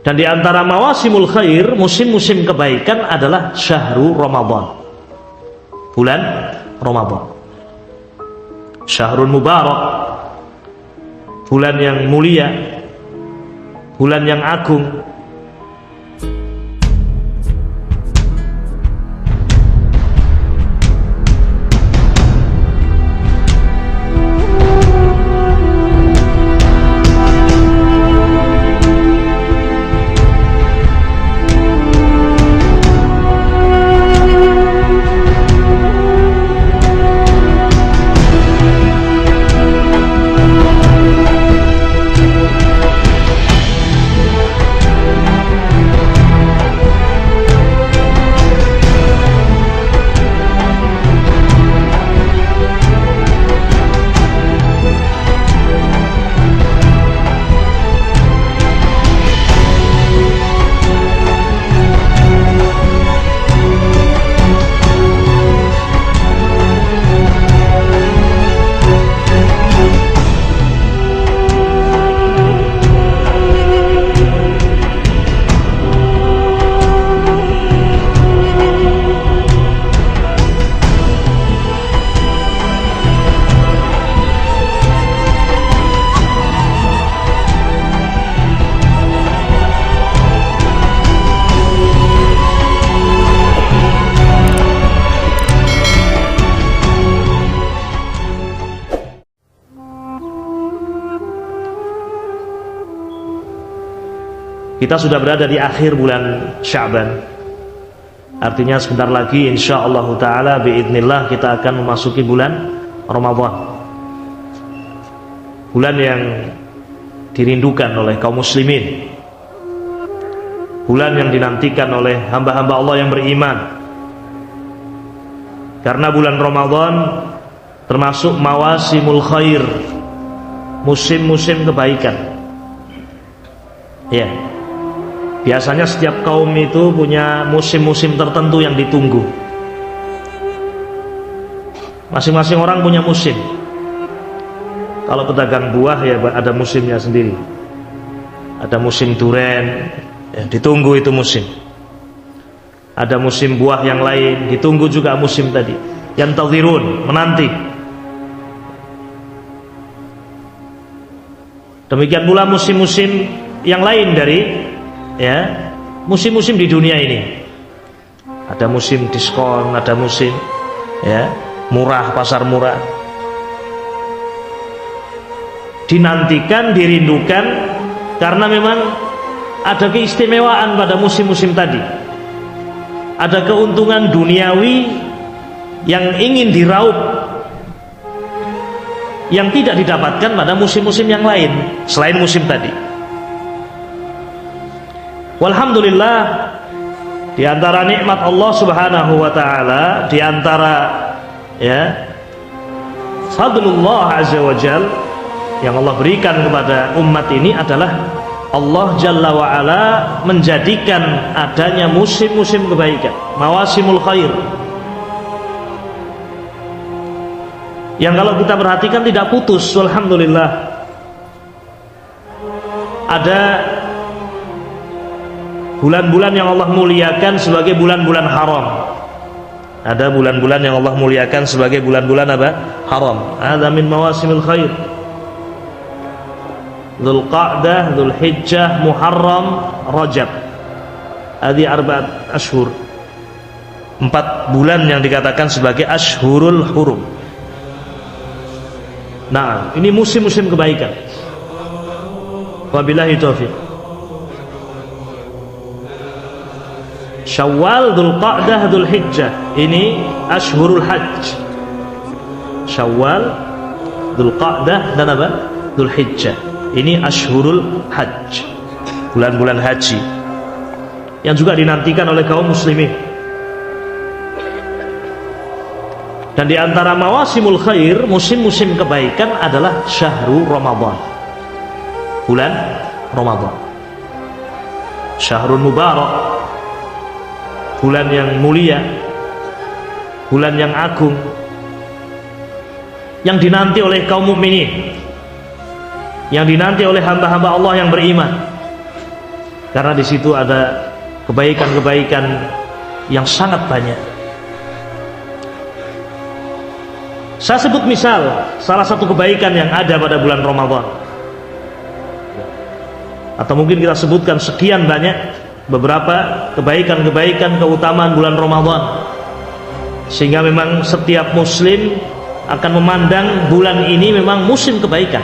Dan di antara mawasimul khair, musim-musim kebaikan adalah syahrul Ramadan, bulan Ramadan. Syahrul mubarak, bulan yang mulia, bulan yang agung. Kita sudah berada di akhir bulan Sya'ban. Artinya sebentar lagi insyaallah taala biidznillah kita akan memasuki bulan Ramadan. Bulan yang dirindukan oleh kaum muslimin. Bulan yang dinantikan oleh hamba-hamba Allah yang beriman. Karena bulan Ramadan termasuk mawasimul khair, musim-musim kebaikan. Ya. Biasanya setiap kaum itu punya musim-musim tertentu yang ditunggu. Masing-masing orang punya musim. Kalau pedagang buah ya ada musimnya sendiri. Ada musim duren, ya, ditunggu itu musim. Ada musim buah yang lain, ditunggu juga musim tadi. Yantazirun, menanti. Demikian pula musim-musim yang lain dari musim-musim di dunia ini. Ada musim diskon, ada musim murah, pasar murah. Dinantikan, dirindukan karena memang ada keistimewaan pada musim-musim tadi. Ada keuntungan duniawi yang ingin diraup yang tidak didapatkan pada musim-musim yang lain selain musim tadi. Walhamdulillah, di antara nikmat Allah Subhanahu wa taala, di antara fadlullah azza wa jal yang Allah berikan kepada umat ini adalah Allah Jalla wa ala menjadikan adanya musim-musim kebaikan, mawasimul khair, yang kalau kita perhatikan tidak putus. Alhamdulillah, ada bulan-bulan yang Allah muliakan sebagai bulan-bulan haram. Ada bulan-bulan yang Allah muliakan sebagai bulan-bulan apa? Haram. Ada min mawasimil khair. Dzulqa'dah, Dzulhijjah, Muharram, Rajab. Hadi arba'at ashhur. 4 bulan yang dikatakan sebagai ashhurul hurum. Nah, ini musim-musim kebaikan. Wabillahi taufiq. Syawal, Dzulqa'dah, Dzulhijjah, ini ashhurul hajj. Syawal, Dzulqa'dah dan apa? Dzulhijjah. Ini ashhurul hajj, bulan-bulan haji yang juga dinantikan oleh kaum muslimin. Dan di antara mawasimul khair, musim-musim kebaikan adalah syahrul Ramadan, bulan Ramadan. Syahrul mubarak, bulan yang mulia, bulan yang agung, yang dinanti oleh kaum mukminin, yang dinanti oleh hamba-hamba Allah yang beriman. karena di situ ada kebaikan-kebaikan yang sangat banyak. Saya sebut misal salah satu kebaikan yang ada pada bulan Ramadan, atau mungkin kita sebutkan sekian banyak beberapa kebaikan-kebaikan keutamaan bulan Ramadan, sehingga memang setiap muslim akan memandang bulan ini memang musim kebaikan.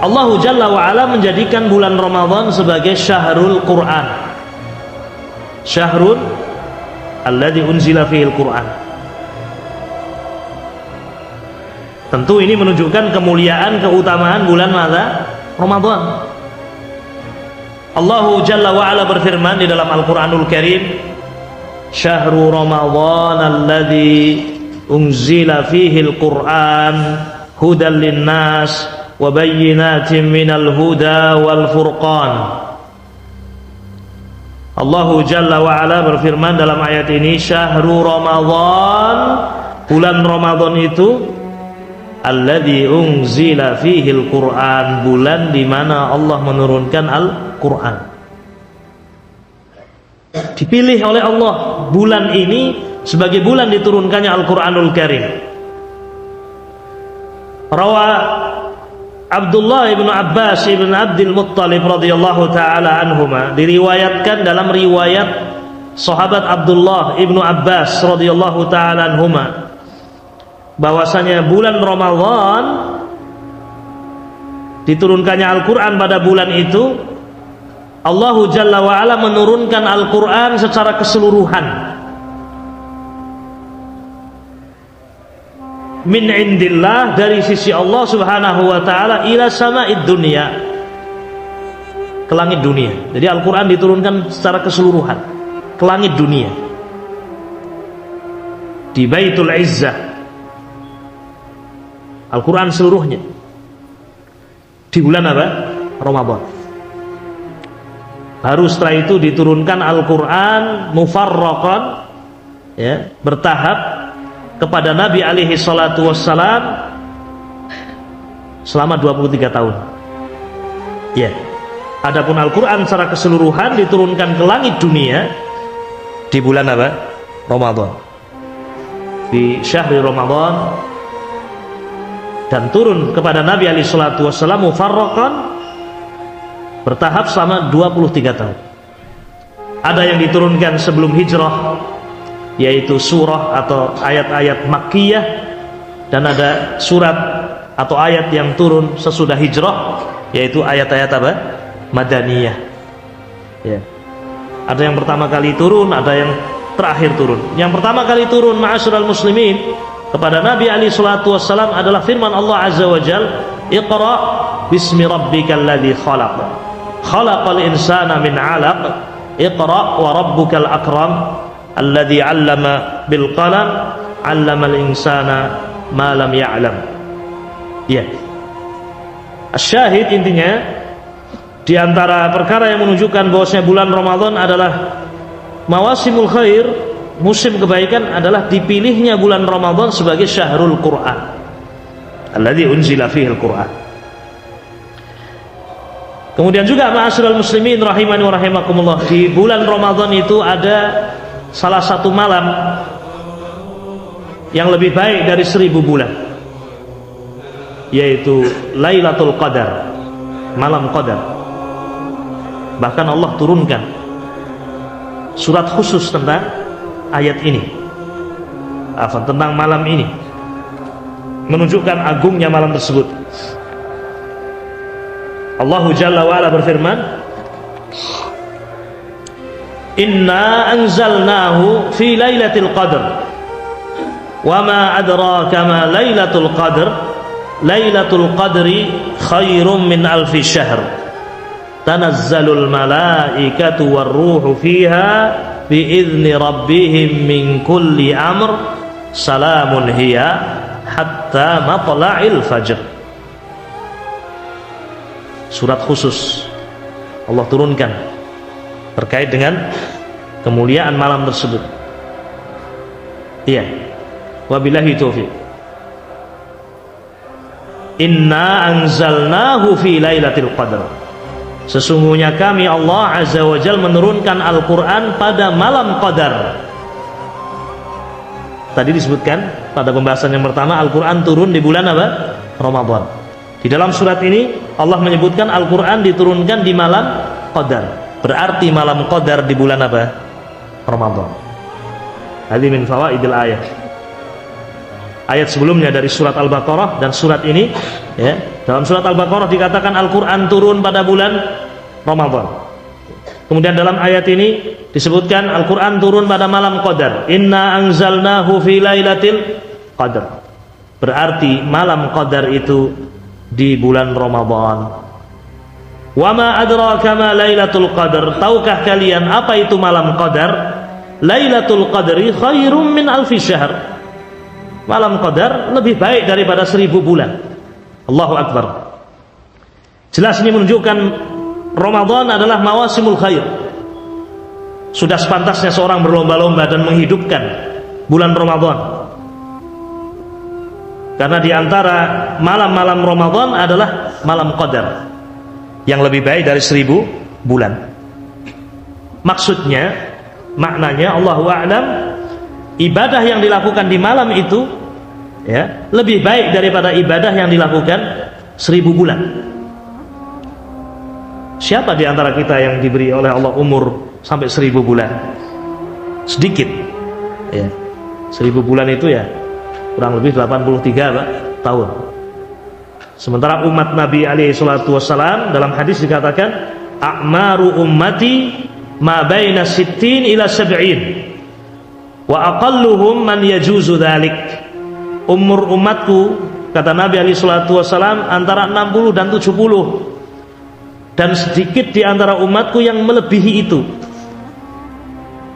Allah Jalla wa'ala menjadikan bulan Ramadan sebagai syahrul Quran, syahrul alladzi unzila fihil Quran. Tentu ini menunjukkan kemuliaan, keutamaan bulan Ramadan. Allah Jalla wa'ala berfirman di dalam Al-Quranul Karim, Syahrul Ramadan alladzi unzila fihil Quran hudan linnas wa bayyinatin minal huda wal furqan. Allah Jalla wa'ala berfirman dalam ayat ini, Syahrul Ramadan, bulan Ramadan itu alladzi unzila fihil Quran, bulan di mana Allah menurunkan Al-Quran. Dipilih oleh Allah bulan ini sebagai bulan diturunkannya Al-Quranul Karim. Rawa Abdullah ibn Abbas ibn Abdul Muttalib radhiyallahu ta'ala anhuma, diriwayatkan dalam riwayat sahabat Abdullah ibn Abbas radhiyallahu ta'ala anhuma, bahwasanya bulan Ramadan diturunkannya Al-Quran pada bulan itu, Allah Jalla wa'ala menurunkan Al-Quran secara keseluruhan min indillah, dari sisi Allah subhanahu wa ta'ala, ila sama'id dunia, ke langit dunia. Jadi Al-Quran diturunkan secara keseluruhan ke langit dunia, di Baitul Izzah. Al-Quran seluruhnya di bulan apa? Ramadan. Baru setelah itu diturunkan Al-Quran mufarraqan, ya, bertahap kepada Nabi alaihi salatu wassalam selama 23 tahun. Ya. Adapun Al-Quran secara keseluruhan diturunkan ke langit dunia di bulan apa? Ramadan. Di syahri Ramadan, dan turun kepada Nabi alaihi salatu wassalam mufarraqan, bertahap selama 23 tahun. Ada yang diturunkan sebelum hijrah, yaitu surah atau ayat-ayat Makkiyah, dan ada surat atau ayat yang turun sesudah hijrah, yaitu ayat-ayat apa? Madaniyah. Ya. Ada yang pertama kali turun, ada yang terakhir turun. Yang pertama kali turun, ma'asyiral muslimin, kepada Nabi alaihi salatu wassalam adalah firman Allah azza wa jal, Iqra bismi rabbikal ladzi khalaq, khalaqal insana min 'alaq, Iqra wa rabbukal akram, alladzi 'allama bil qalam, 'allamal insana ma lam ya'lam. Ya. Asyahid, intinya di antara perkara yang menunjukkan bahwasanya bulan Ramadan adalah mawasimul khair, musim kebaikan, adalah dipilihnya bulan Ramadan sebagai syahrul Quran, alladzi unzila fihil Quran. Kemudian juga ma'asyiral muslimin rahimani wa rahimakumullah, di bulan Ramadan itu ada salah satu malam yang lebih baik dari 1000 bulan, yaitu Lailatul Qadar, malam Qadar. Bahkan Allah turunkan surat khusus tentang ayat ini, tentang malam ini, menunjukkan agungnya malam tersebut. Allah Jalla wa'ala berfirman, Inna anzalnahu fi lailatul qadr wa ma adraka ma lailatul qadr, lailatul qadri khairum min alfi syahr, tanazzalul malaikatu warruhu fiha biizni rabbihim min kulli amr, salamun hiya hatta matla'il fajr. Surat khusus Allah turunkan terkait dengan kemuliaan malam tersebut. Iya. Wabillahi taufiq. Inna anzalnahu fi lailatul qadr. Sesungguhnya kami Allah Azza wa Jalla menurunkan Al-Quran pada malam Qadar. Tadi disebutkan pada pembahasan yang pertama, Al-Quran turun di bulan apa? Ramadan. Di dalam surat ini Allah menyebutkan Al-Quran diturunkan di malam Qadar. Berarti malam Qadar di bulan apa? Ramadan. Hadi min fawaidil ayat. Ayat sebelumnya dari surat Al-Baqarah dan surat ini, ya, dalam surat Al-Baqarah dikatakan Al-Quran turun pada bulan Ramadan. Kemudian dalam ayat ini disebutkan Al-Quran turun pada malam Qadar. Inna anzalnahu fi lailatul qadar. Berarti malam Qadar itu di bulan Ramadan. Wa ma adraka ma lailatul qadar. Tahukah kalian apa itu malam Qadar? Lailatul qadri khairum min alfi syahr. Malam Qadar lebih baik daripada 1000 bulan. Allahu Akbar. Jelas ini menunjukkan Ramadan adalah mawasimul khair. Sudah sepantasnya seorang berlomba-lomba dan menghidupkan bulan Ramadan. Karena di antara malam-malam Ramadan adalah malam Qadar yang lebih baik dari 1000 bulan. Maksudnya, maknanya Allahu a'lam, ibadah yang dilakukan di malam itu, ya, lebih baik daripada ibadah yang dilakukan 1000 bulan. Siapa di antara kita yang diberi oleh Allah umur sampai 1000 bulan? Sedikit, ya. 1000 bulan itu ya kurang lebih 83 tahun. Sementara umat Nabi alaihi salatu wassalam dalam hadis dikatakan a'maru ummati ma baina 60 ila 70 wa aqalluhum man yajuzu dzalik. Umur umatku, kata Nabi alaihi salatu wassalam, antara 60 dan 70, dan sedikit di antara umatku yang melebihi itu.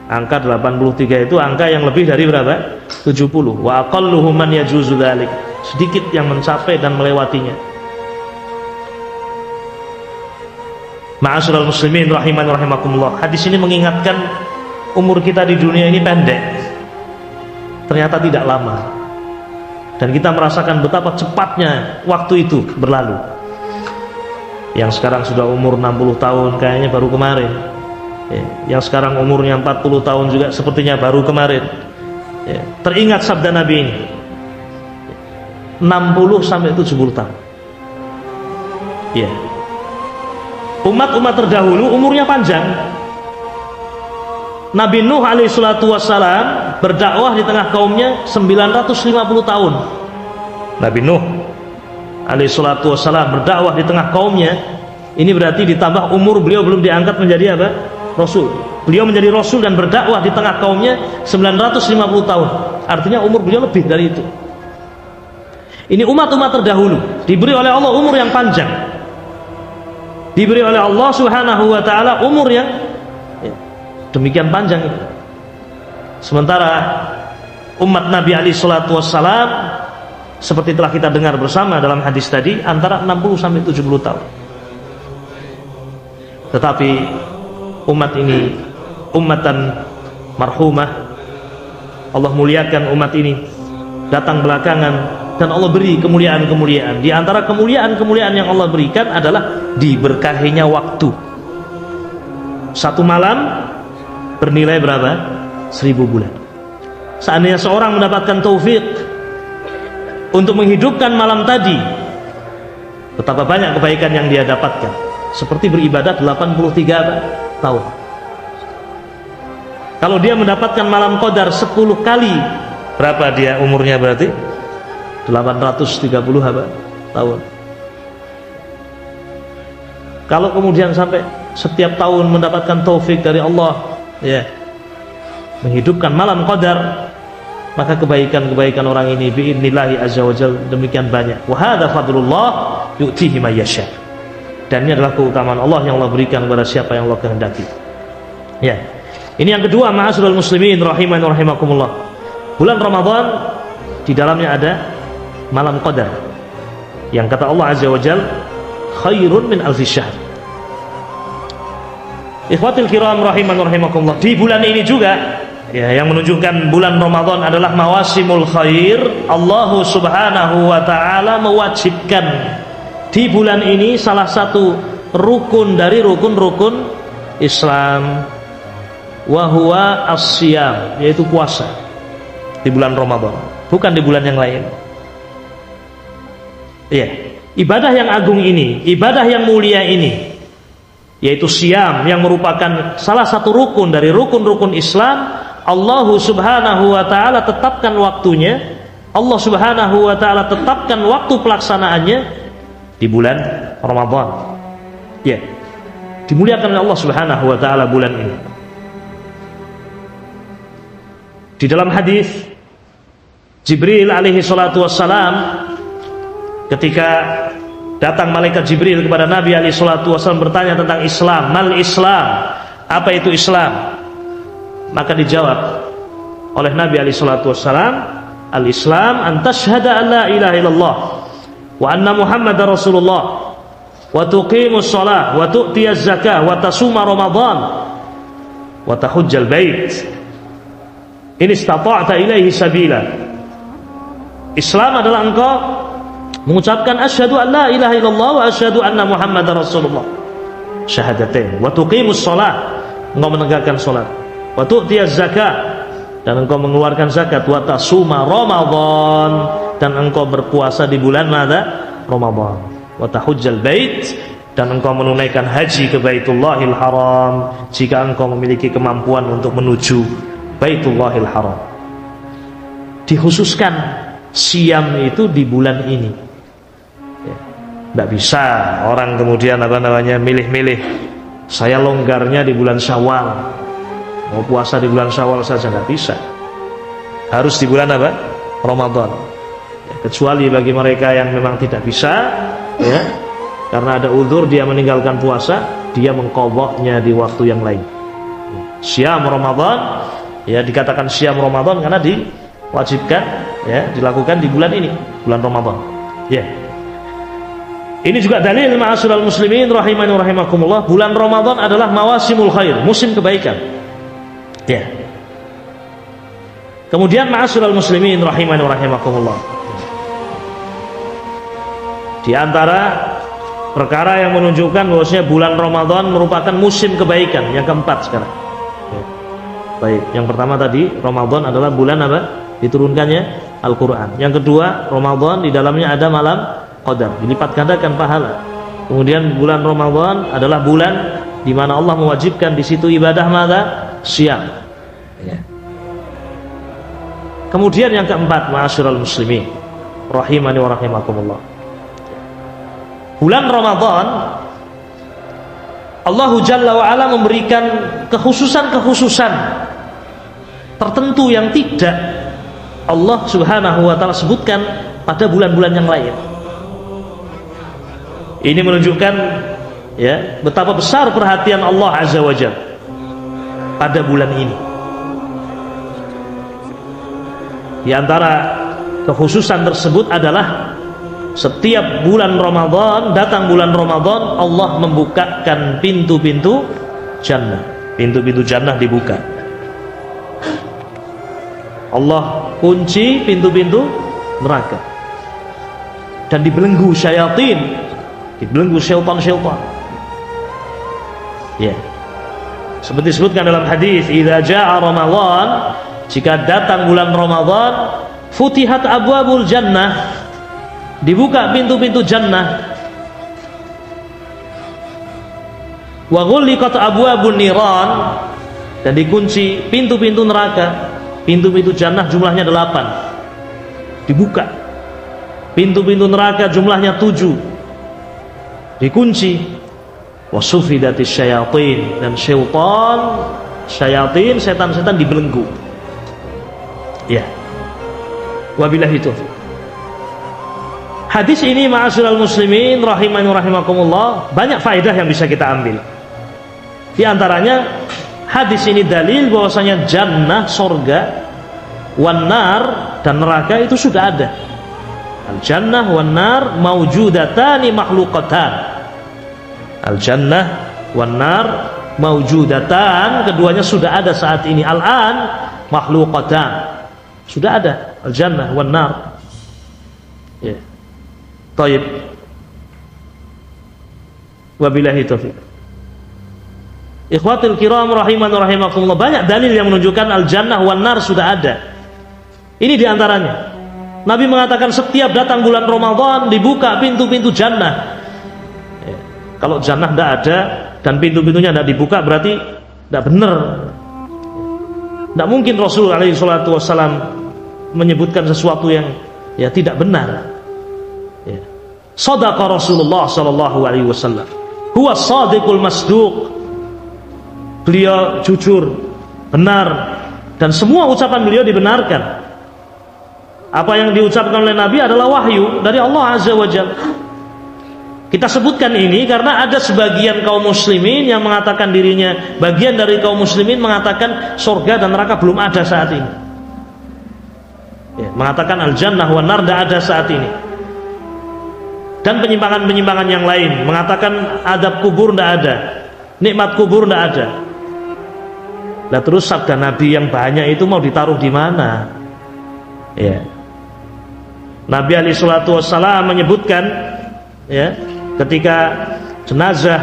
Angka 83 itu angka yang lebih dari berapa? 70. Wa aqalluhum man yajuzu dzalik. Sedikit yang mencapai dan melewatinya. Ma'asyiral muslimin rahiman rahimakumullah. Hadis ini mengingatkan umur kita di dunia ini pendek. Ternyata tidak lama. Dan kita merasakan betapa cepatnya waktu itu berlalu. Yang sekarang sudah umur 60 tahun kayaknya baru kemarin. Yang sekarang umurnya 40 tahun juga sepertinya baru kemarin. Teringat sabda Nabi ini, 60 sampai 70 tahun. Ya. Umat-umat terdahulu umurnya panjang. Nabi Nuh alaihi salatu wassalam berdakwah di tengah kaumnya 950 tahun. Nabi Nuh alaihi salatu wassalam berdakwah di tengah kaumnya. Ini berarti ditambah umur beliau belum diangkat menjadi apa? Rasul. Beliau menjadi Rasul dan berdakwah di tengah kaumnya 950 tahun. Artinya umur beliau lebih dari itu. Ini umat-umat terdahulu diberi oleh Allah umur yang panjang, diberi oleh Allah subhanahu wa ta'ala umur yang demikian panjang itu. Sementara umat Nabi alaihi salatu wassalam, seperti telah kita dengar bersama dalam hadis tadi, antara 60 sampai 70 tahun. Tetapi umat ini ummatan marhumah, Allah muliakan umat ini, datang belakangan, dan Allah beri kemuliaan-kemuliaan. Di antara kemuliaan-kemuliaan yang Allah berikan adalah diberkahinya waktu. Satu malam bernilai berapa? 1000 bulan. Seandainya seorang mendapatkan taufik untuk menghidupkan malam tadi, betapa banyak kebaikan yang dia dapatkan. Seperti beribadah 83 tahun. Kalau dia mendapatkan malam Qadar 10 kali, berapa dia umurnya berarti? 830 tahun. Kalau kemudian sampai setiap tahun mendapatkan taufik dari Allah, ya, menghidupkan malam Qadar, maka kebaikan-kebaikan orang ini biidznillah azza wajalla demikian banyak. Wa hadza fadlullah yu'tihi may yasha. Dan ini adalah keutamaan Allah yang Allah berikan kepada siapa yang Allah kehendaki. Ya. Ini yang kedua, ma'asyiral muslimin rahiman rahimakumullah. Bulan Ramadan di dalamnya ada malam Qadar yang kata Allah azza wajalla khairun min alfi syahr. Ikhwatul kiram rahiman rahimakumullah, di bulan ini juga, ya, yang menunjukkan bulan Ramadan adalah mawasimul khair. Allah subhanahu wa ta'ala mewajibkan di bulan ini salah satu rukun dari rukun-rukun Islam, wa huwa as-siyam, yaitu puasa di bulan Ramadan, bukan di bulan yang lain. Iya, ibadah yang agung ini, ibadah yang mulia ini, yaitu siyam, yang merupakan salah satu rukun dari rukun-rukun Islam. Allah Subhanahu wa taala tetapkan waktunya, Allah Subhanahu wa taala tetapkan waktu pelaksanaannya di bulan Ramadan. Ya, dimuliakan oleh Allah Subhanahu wa taala bulan ini. Di dalam hadis Jibril alaihi salatu wassalam, ketika datang malaikat Jibril kepada Nabi alaihi salatu wassalam bertanya tentang Islam, mal Islam, apa itu Islam? Maka dijawab oleh Nabi alaihi salatu wassalam, al-Islam an tashhada an la ilaha illallah wa anna Muhammadar Rasulullah wa tuqimus shalah wa tu'tiyaz zakah wa tasuma Ramadan wa tahujjal bait in istata'ta ilaihi sabila. Islam adalah engkau mengucapkan asyhadu an la ilaha illallah wa asyhadu anna Muhammadar Rasulullah, syahadatain, wa tuqimus shalah, engkau menegakkan salat, wa tu'tiyaz zakah, dan engkau mengeluarkan zakat, wa tasuma Ramadan, dan engkau berpuasa di bulan mana? Ramadan, wa tahujjal bait, dan engkau menunaikan haji ke Baitullahil Haram jika engkau memiliki kemampuan untuk menuju Baitullahil Haram. Dikhususkan siam itu di bulan ini. Tidak bisa orang kemudian milih-milih, saya longgarnya di bulan Syawal, mau puasa di bulan Syawal saja, nggak bisa. Harus di bulan apa? Ramadan. Kecuali bagi mereka yang memang tidak bisa, ya, karena ada uzur dia meninggalkan puasa, dia mengqadhanya di waktu yang lain. Syam Ramadan, ya, dikatakan syam Ramadan karena diwajibkan, ya, dilakukan di bulan ini, bulan Ramadan. Ya. Ini juga dalil ma'asyiral muslimin rahimani wa rahimakumullah, bulan Ramadan adalah mawasimul khair, musim kebaikan. Ya. Kemudian ma'asyiral muslimin rahimani wa rahimakumullah, di antara perkara yang menunjukkan bahwasanya bulan Ramadan merupakan musim kebaikan yang keempat sekarang. Ya. Baik, yang pertama tadi Ramadan adalah bulan apa? Diturunkannya Al-Qur'an. Yang kedua, Ramadan di dalamnya ada malam Qadar, dilipat gandakan pahala. Kemudian bulan Ramadan adalah bulan di mana Allah mewajibkan di situ ibadah mata siam. Ya. Kemudian yang keempat, ma'asyiral muslimin rahimani wa rahimakumullah, bulan Ramadan Allah Jalla wa Ala memberikan kekhususan-kekhususan tertentu yang tidak Allah Subhanahu wa taala sebutkan pada bulan-bulan yang lain. Ini menunjukkan, ya, betapa besar perhatian Allah Azza wa Jalla pada bulan ini. Di antara kekhususan tersebut adalah setiap bulan Ramadan, datang bulan Ramadan, Allah membukakan pintu-pintu jannah. Pintu-pintu jannah dibuka. Allah kunci pintu-pintu neraka. Dan dibelenggu syayatin, dibelenggu syaitan-syaitan. Ya. Seperti disebutkan dalam hadis, idza jaa Ramadan, jika datang bulan Ramadan, futihat abwabul jannah, dibuka pintu-pintu jannah, wa ghulliqat abwabun niran, dan dikunci pintu-pintu neraka. Pintu-pintu jannah jumlahnya 8, dibuka. Pintu-pintu neraka jumlahnya 7, dikunci. Wa sufidatis syayatin, dan syayatin, setan-setan dibelenggu. Ya. Wabillahi taufiq. Hadis ini ma'asyiral muslimin rahimani wa rahimakumullah, banyak faedah yang bisa kita ambil. Di antaranya, hadis ini dalil bahwasanya jannah, sorga, wan nar, dan neraka itu sudah ada. Al jannah wan nar maujudatani makhluqatan. Al jannah wan nar maujudatan, keduanya sudah ada saat ini. Al-an makhluqatan, sudah ada al jannah wan nar. Ya. Taib. Wabillahi taufiq. Ikhwatul kiram rahiman wa rahimakumullah, banyak dalil yang menunjukkan al-jannah wan nar sudah ada. Ini diantaranya. Nabi mengatakan setiap datang bulan Ramadan dibuka pintu-pintu jannah. Kalau jannah tidak ada dan pintu-pintunya tidak dibuka berarti tidak benar. Tidak mungkin Rasul alaihi salatu wassalam menyebutkan sesuatu yang ya tidak benar. Ya. Shadaqa Rasulullah sallallahu alaihi wasallam. Huwa shadiqul masduq. Beliau jujur, benar, dan semua ucapan beliau dibenarkan. Apa yang diucapkan oleh Nabi adalah wahyu dari Allah Azza wa Jalla. Kita sebutkan ini karena ada sebagian kaum muslimin yang mengatakan dirinya bagian dari kaum muslimin, mengatakan surga dan neraka belum ada saat ini. Ya, mengatakan al-jannah wan nar tidak ada saat ini. Dan penyimpangan-penyimpangan yang lain, mengatakan adab kubur tidak ada, nikmat kubur tidak ada. Nah terus sabda Nabi yang banyak itu mau ditaruh di mana? Ya. Nabi alaihi salatu wassalam menyebutkan, ya, ketika jenazah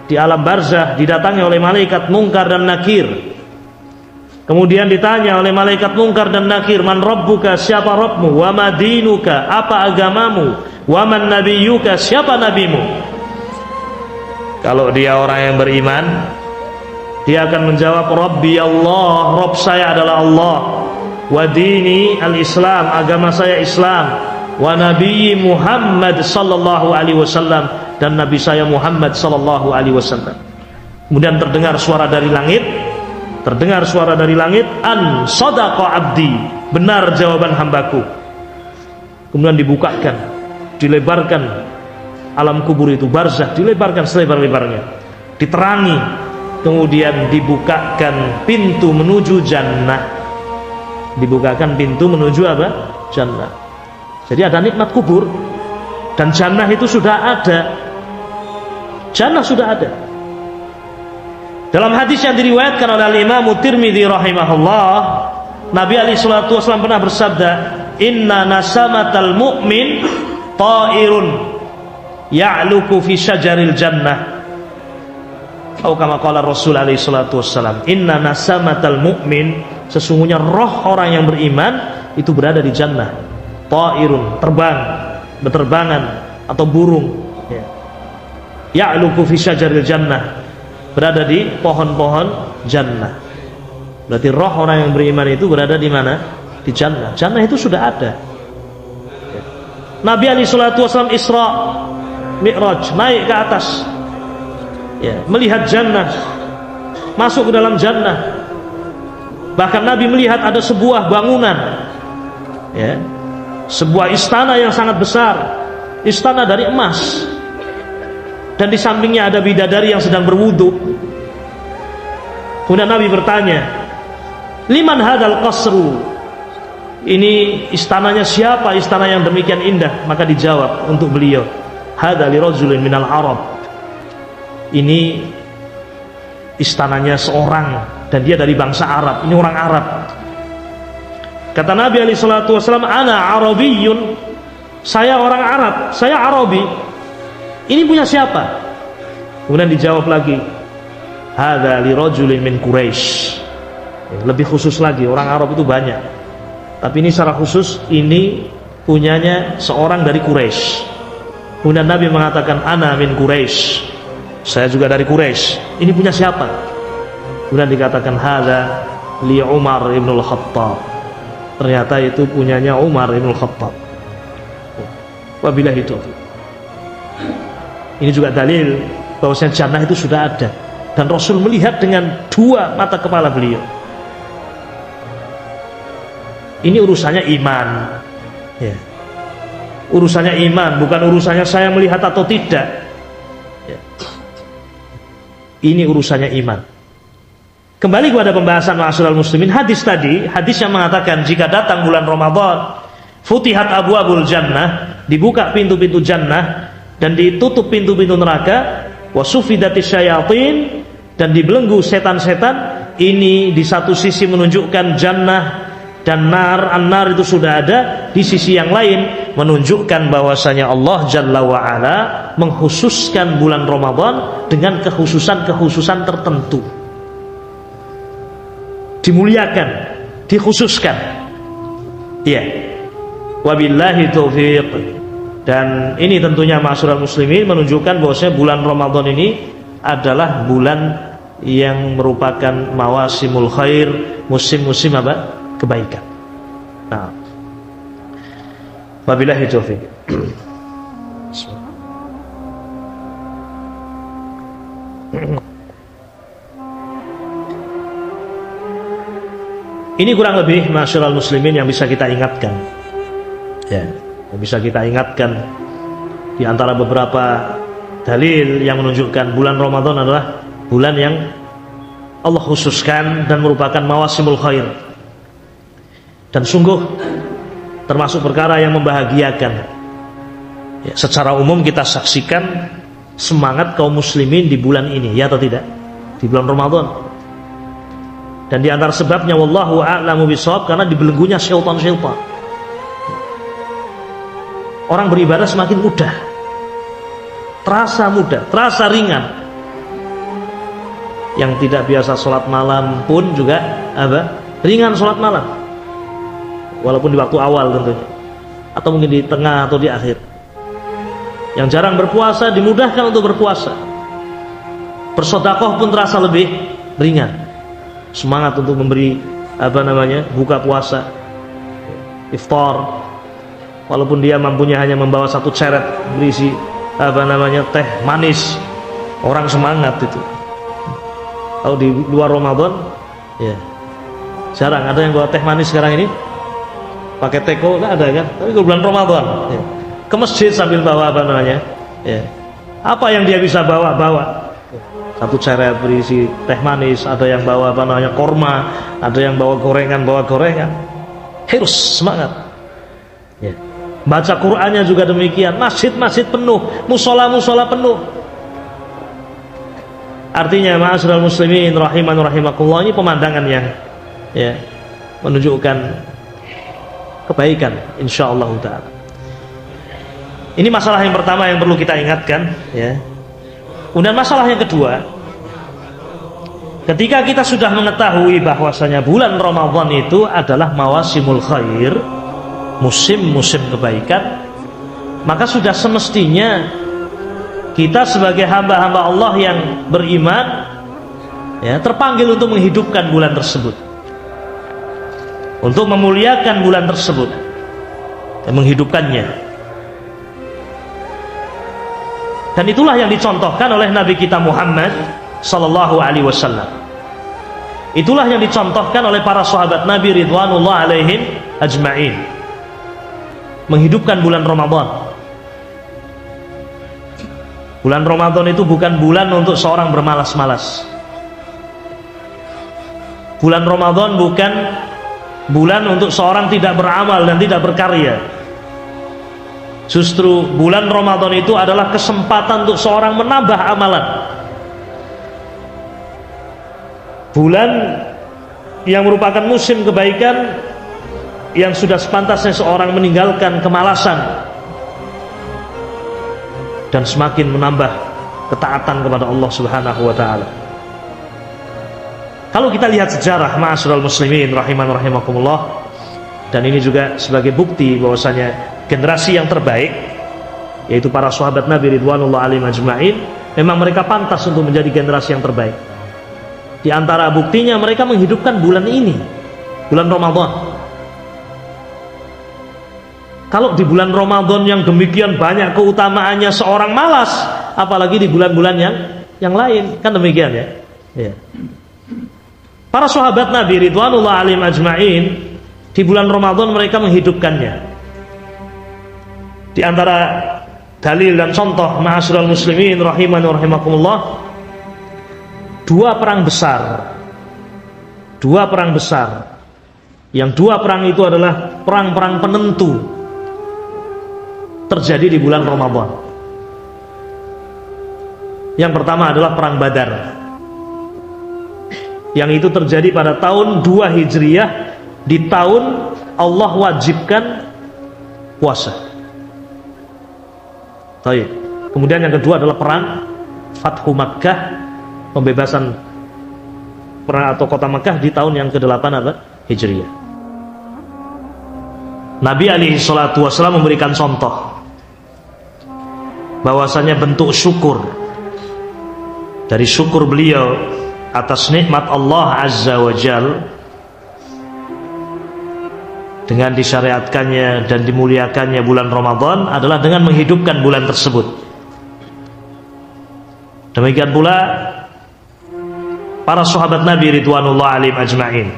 di alam barzah didatangi oleh malaikat Munkar dan Nakir. Kemudian ditanya oleh malaikat Munkar dan Nakir, man rabbuka, siapa Rabbmu, wa madinuka, apa agamamu, wa man nabiyyuka, siapa nabimu. Kalau dia orang yang beriman, dia akan menjawab Rabbi Allah, Rabb saya adalah Allah, wa dini al-Islam, agama saya Islam, wa nabiyyi Muhammad sallallahu alaihi wasallam, dan nabi saya Muhammad sallallahu alaihi wasallam. Kemudian terdengar suara dari langit, an sadaqa abdi, benar jawaban hambaku. Kemudian dibukakan, dilebarkan alam kubur itu, barzah dilebarkan selebar-lebarnya, diterangi, kemudian dibukakan pintu menuju jannah. Dibukakan pintu menuju apa? Jannah. Jadi ada nikmat kubur dan jannah itu sudah ada. Jannah sudah ada. Dalam hadis yang diriwayatkan oleh Imam Tirmidzi rahimahullah, Nabi alaihi salatu wasallam pernah bersabda, "Inna nasamatal mu'min ta'irun ya'luku fi syajaril jannah." Atau kama qala Rasul alaihi salatu wassalam, "Inna nasamatal mu'min," sesungguhnya roh orang yang beriman itu berada di jannah. Ta'irun, terbang, berterbangan atau burung, ya. Ya'luku fi syajaril jannah, berada di pohon-pohon jannah. Berarti roh orang yang beriman itu berada di mana? Di jannah. Jannah itu sudah ada. Ya. Nabi alaihi salatu wasallam Isra Mi'raj, naik ke atas, ya, melihat jannah, masuk ke dalam jannah. Bahkan Nabi melihat ada sebuah bangunan, ya, sebuah istana yang sangat besar, istana dari emas, dan di sampingnya ada bidadari yang sedang berwudu. Kemudian Nabi bertanya, liman hadal qasru, ini istananya siapa, istana yang demikian indah? Maka dijawab untuk beliau, hada li rajulin minal Arab, ini istananya seorang dan dia dari bangsa Arab, ini orang Arab. Kata Nabi alaihi salatu wasallam, ana Arabiyyun, saya orang Arab, saya Arabi. Ini punya siapa? Kemudian dijawab lagi, hadza li rajulin min Quraisy. Lebih khusus lagi, orang Arab itu banyak, tapi ini secara khusus ini punyanya seorang dari Quraisy. Kemudian Nabi mengatakan, ana min Quraisy, saya juga dari Quraisy. Ini punya siapa? Kemudian dikatakan, hadza li Umar ibn al-Khattab. Ternyata itu punyanya Umar ibn al-Khattab. Wabillahi taufiq. Ini juga dalil bahwasanya jannah itu sudah ada dan Rasul melihat dengan dua mata kepala beliau. Ini urusannya iman, ya. Urusannya iman, bukan urusannya saya melihat atau tidak, ya. Ini urusannya iman. Kembali kepada pembahasan ma'asyiral muslimin, hadis tadi, hadis yang mengatakan jika datang bulan Ramadan, futihat abwabul jannah, dibuka pintu-pintu jannah dan ditutup pintu-pintu neraka, wasufidatis syayatin, dan dibelenggu setan-setan. Ini di satu sisi menunjukkan jannah dan nar, an-nar itu sudah ada. Di sisi yang lain menunjukkan bahwasanya Allah Jalla wa'ala mengkhususkan bulan Ramadan dengan kekhususan-kekhususan tertentu, dimuliakan, dikhususkan. Iya, wabillahi taufiq. Dan ini tentunya ma'asyiral muslimin menunjukkan bahwasanya bulan Ramadan ini adalah bulan yang merupakan mawasimul khair, musim-musim apa? Kebaikan. Nah, wabillahi taufiq. Ini kurang lebih ma'asyiral muslimin yang bisa kita ingatkan. Ya, yang bisa kita ingatkan di antara beberapa dalil yang menunjukkan bulan Ramadan adalah bulan yang Allah khususkan dan merupakan mawasimul khair. Dan sungguh termasuk perkara yang membahagiakan. Ya, secara umum kita saksikan semangat kaum muslimin di bulan ini, ya atau tidak? Di bulan Ramadan. Dan di antara sebabnya wallahu a'lamu bishawab, karena dibelenggunya syaitan-syaitan. Orang beribadah semakin mudah, terasa mudah, terasa ringan. Yang tidak biasa sholat malam pun juga ringan sholat malam, walaupun di waktu awal tentunya, atau mungkin di tengah atau di akhir. Yang jarang berpuasa dimudahkan untuk berpuasa. Bersedekah pun terasa lebih ringan. Semangat untuk memberi buka puasa, iftar, walaupun dia mampunya hanya membawa satu ceret berisi teh manis, orang semangat itu. Kalau di luar Ramadan, ya jarang ada yang bawa teh manis sekarang ini. Pakai teko nggak ada kan? Tapi di bulan Ramadan, ya, ke masjid sambil bawa ya, apa yang dia bisa bawa. Satu ceret berisi teh manis, ada yang bawa korma, ada yang bawa gorengan, harus semangat. Ya. Baca Qur'annya juga demikian, masjid-masjid penuh, musola-musola penuh. Artinya ma'asyiral muslimin rahiman rahimakumullah, ini pemandangan yang ya menunjukkan kebaikan insyaallah taala. Ini masalah yang pertama yang perlu kita ingatkan, ya. Kemudian masalah yang kedua, ketika kita sudah mengetahui bahwasanya bulan Ramadan itu adalah mawasimul khair, musim-musim kebaikan, maka sudah semestinya kita sebagai hamba-hamba Allah yang beriman, ya, terpanggil untuk menghidupkan bulan tersebut, untuk memuliakan bulan tersebut dan menghidupkannya. Dan itulah yang dicontohkan oleh Nabi kita Muhammad sallallahu alaihi wasallam. Itulah yang dicontohkan oleh para sahabat Nabi ridwanullah alaihim ajma'in, menghidupkan bulan Ramadan. Bulan Ramadan itu bukan bulan untuk seorang bermalas-malas. Bulan Ramadan bukan bulan untuk seorang tidak beramal dan tidak berkarya. Justru bulan Ramadan itu adalah kesempatan untuk seorang menambah amalan. Bulan yang merupakan musim kebaikan, yang sudah sepantasnya seorang meninggalkan kemalasan dan semakin menambah ketaatan kepada Allah Subhanahu wa taala. Kalau kita lihat sejarah ma'asyiral muslimin rahiman rahimakumullah, dan ini juga sebagai bukti bahwasanya generasi yang terbaik, yaitu para sahabat Nabi ridwanullah alaihim ajma'in, memang mereka pantas untuk menjadi generasi yang terbaik. Di antara buktinya mereka menghidupkan bulan ini, bulan Ramadan. Kalau di bulan Ramadan yang demikian banyak keutamaannya seorang malas, apalagi di bulan-bulan yang lain, kan demikian ya. Ya. Para sahabat Nabi ridwanullah alaihim ajma'in, di bulan Ramadan mereka menghidupkannya. Di antara dalil dan contoh ma'asyiral muslimin rahiman wa rahimakumullah, dua perang besar, yang dua perang itu adalah perang-perang penentu, terjadi di bulan Ramadan. Yang pertama adalah perang Badar, yang itu terjadi pada tahun 2 Hijriyah, di tahun Allah wajibkan puasa. Baik. Kemudian yang kedua adalah perang Fathu Makkah, pembebasan perang atau kota Makkah di tahun yang ke-8 apa? Hijriah. Nabi alaihi salatu wasallam memberikan contoh bahwasanya bentuk syukur dari syukur beliau atas nikmat Allah Azza wa Jal dengan disyariatkannya dan dimuliakannya bulan Ramadan adalah dengan menghidupkan bulan tersebut. Demikian pula para sahabat Nabi ridwanullah alaihim ajma'in.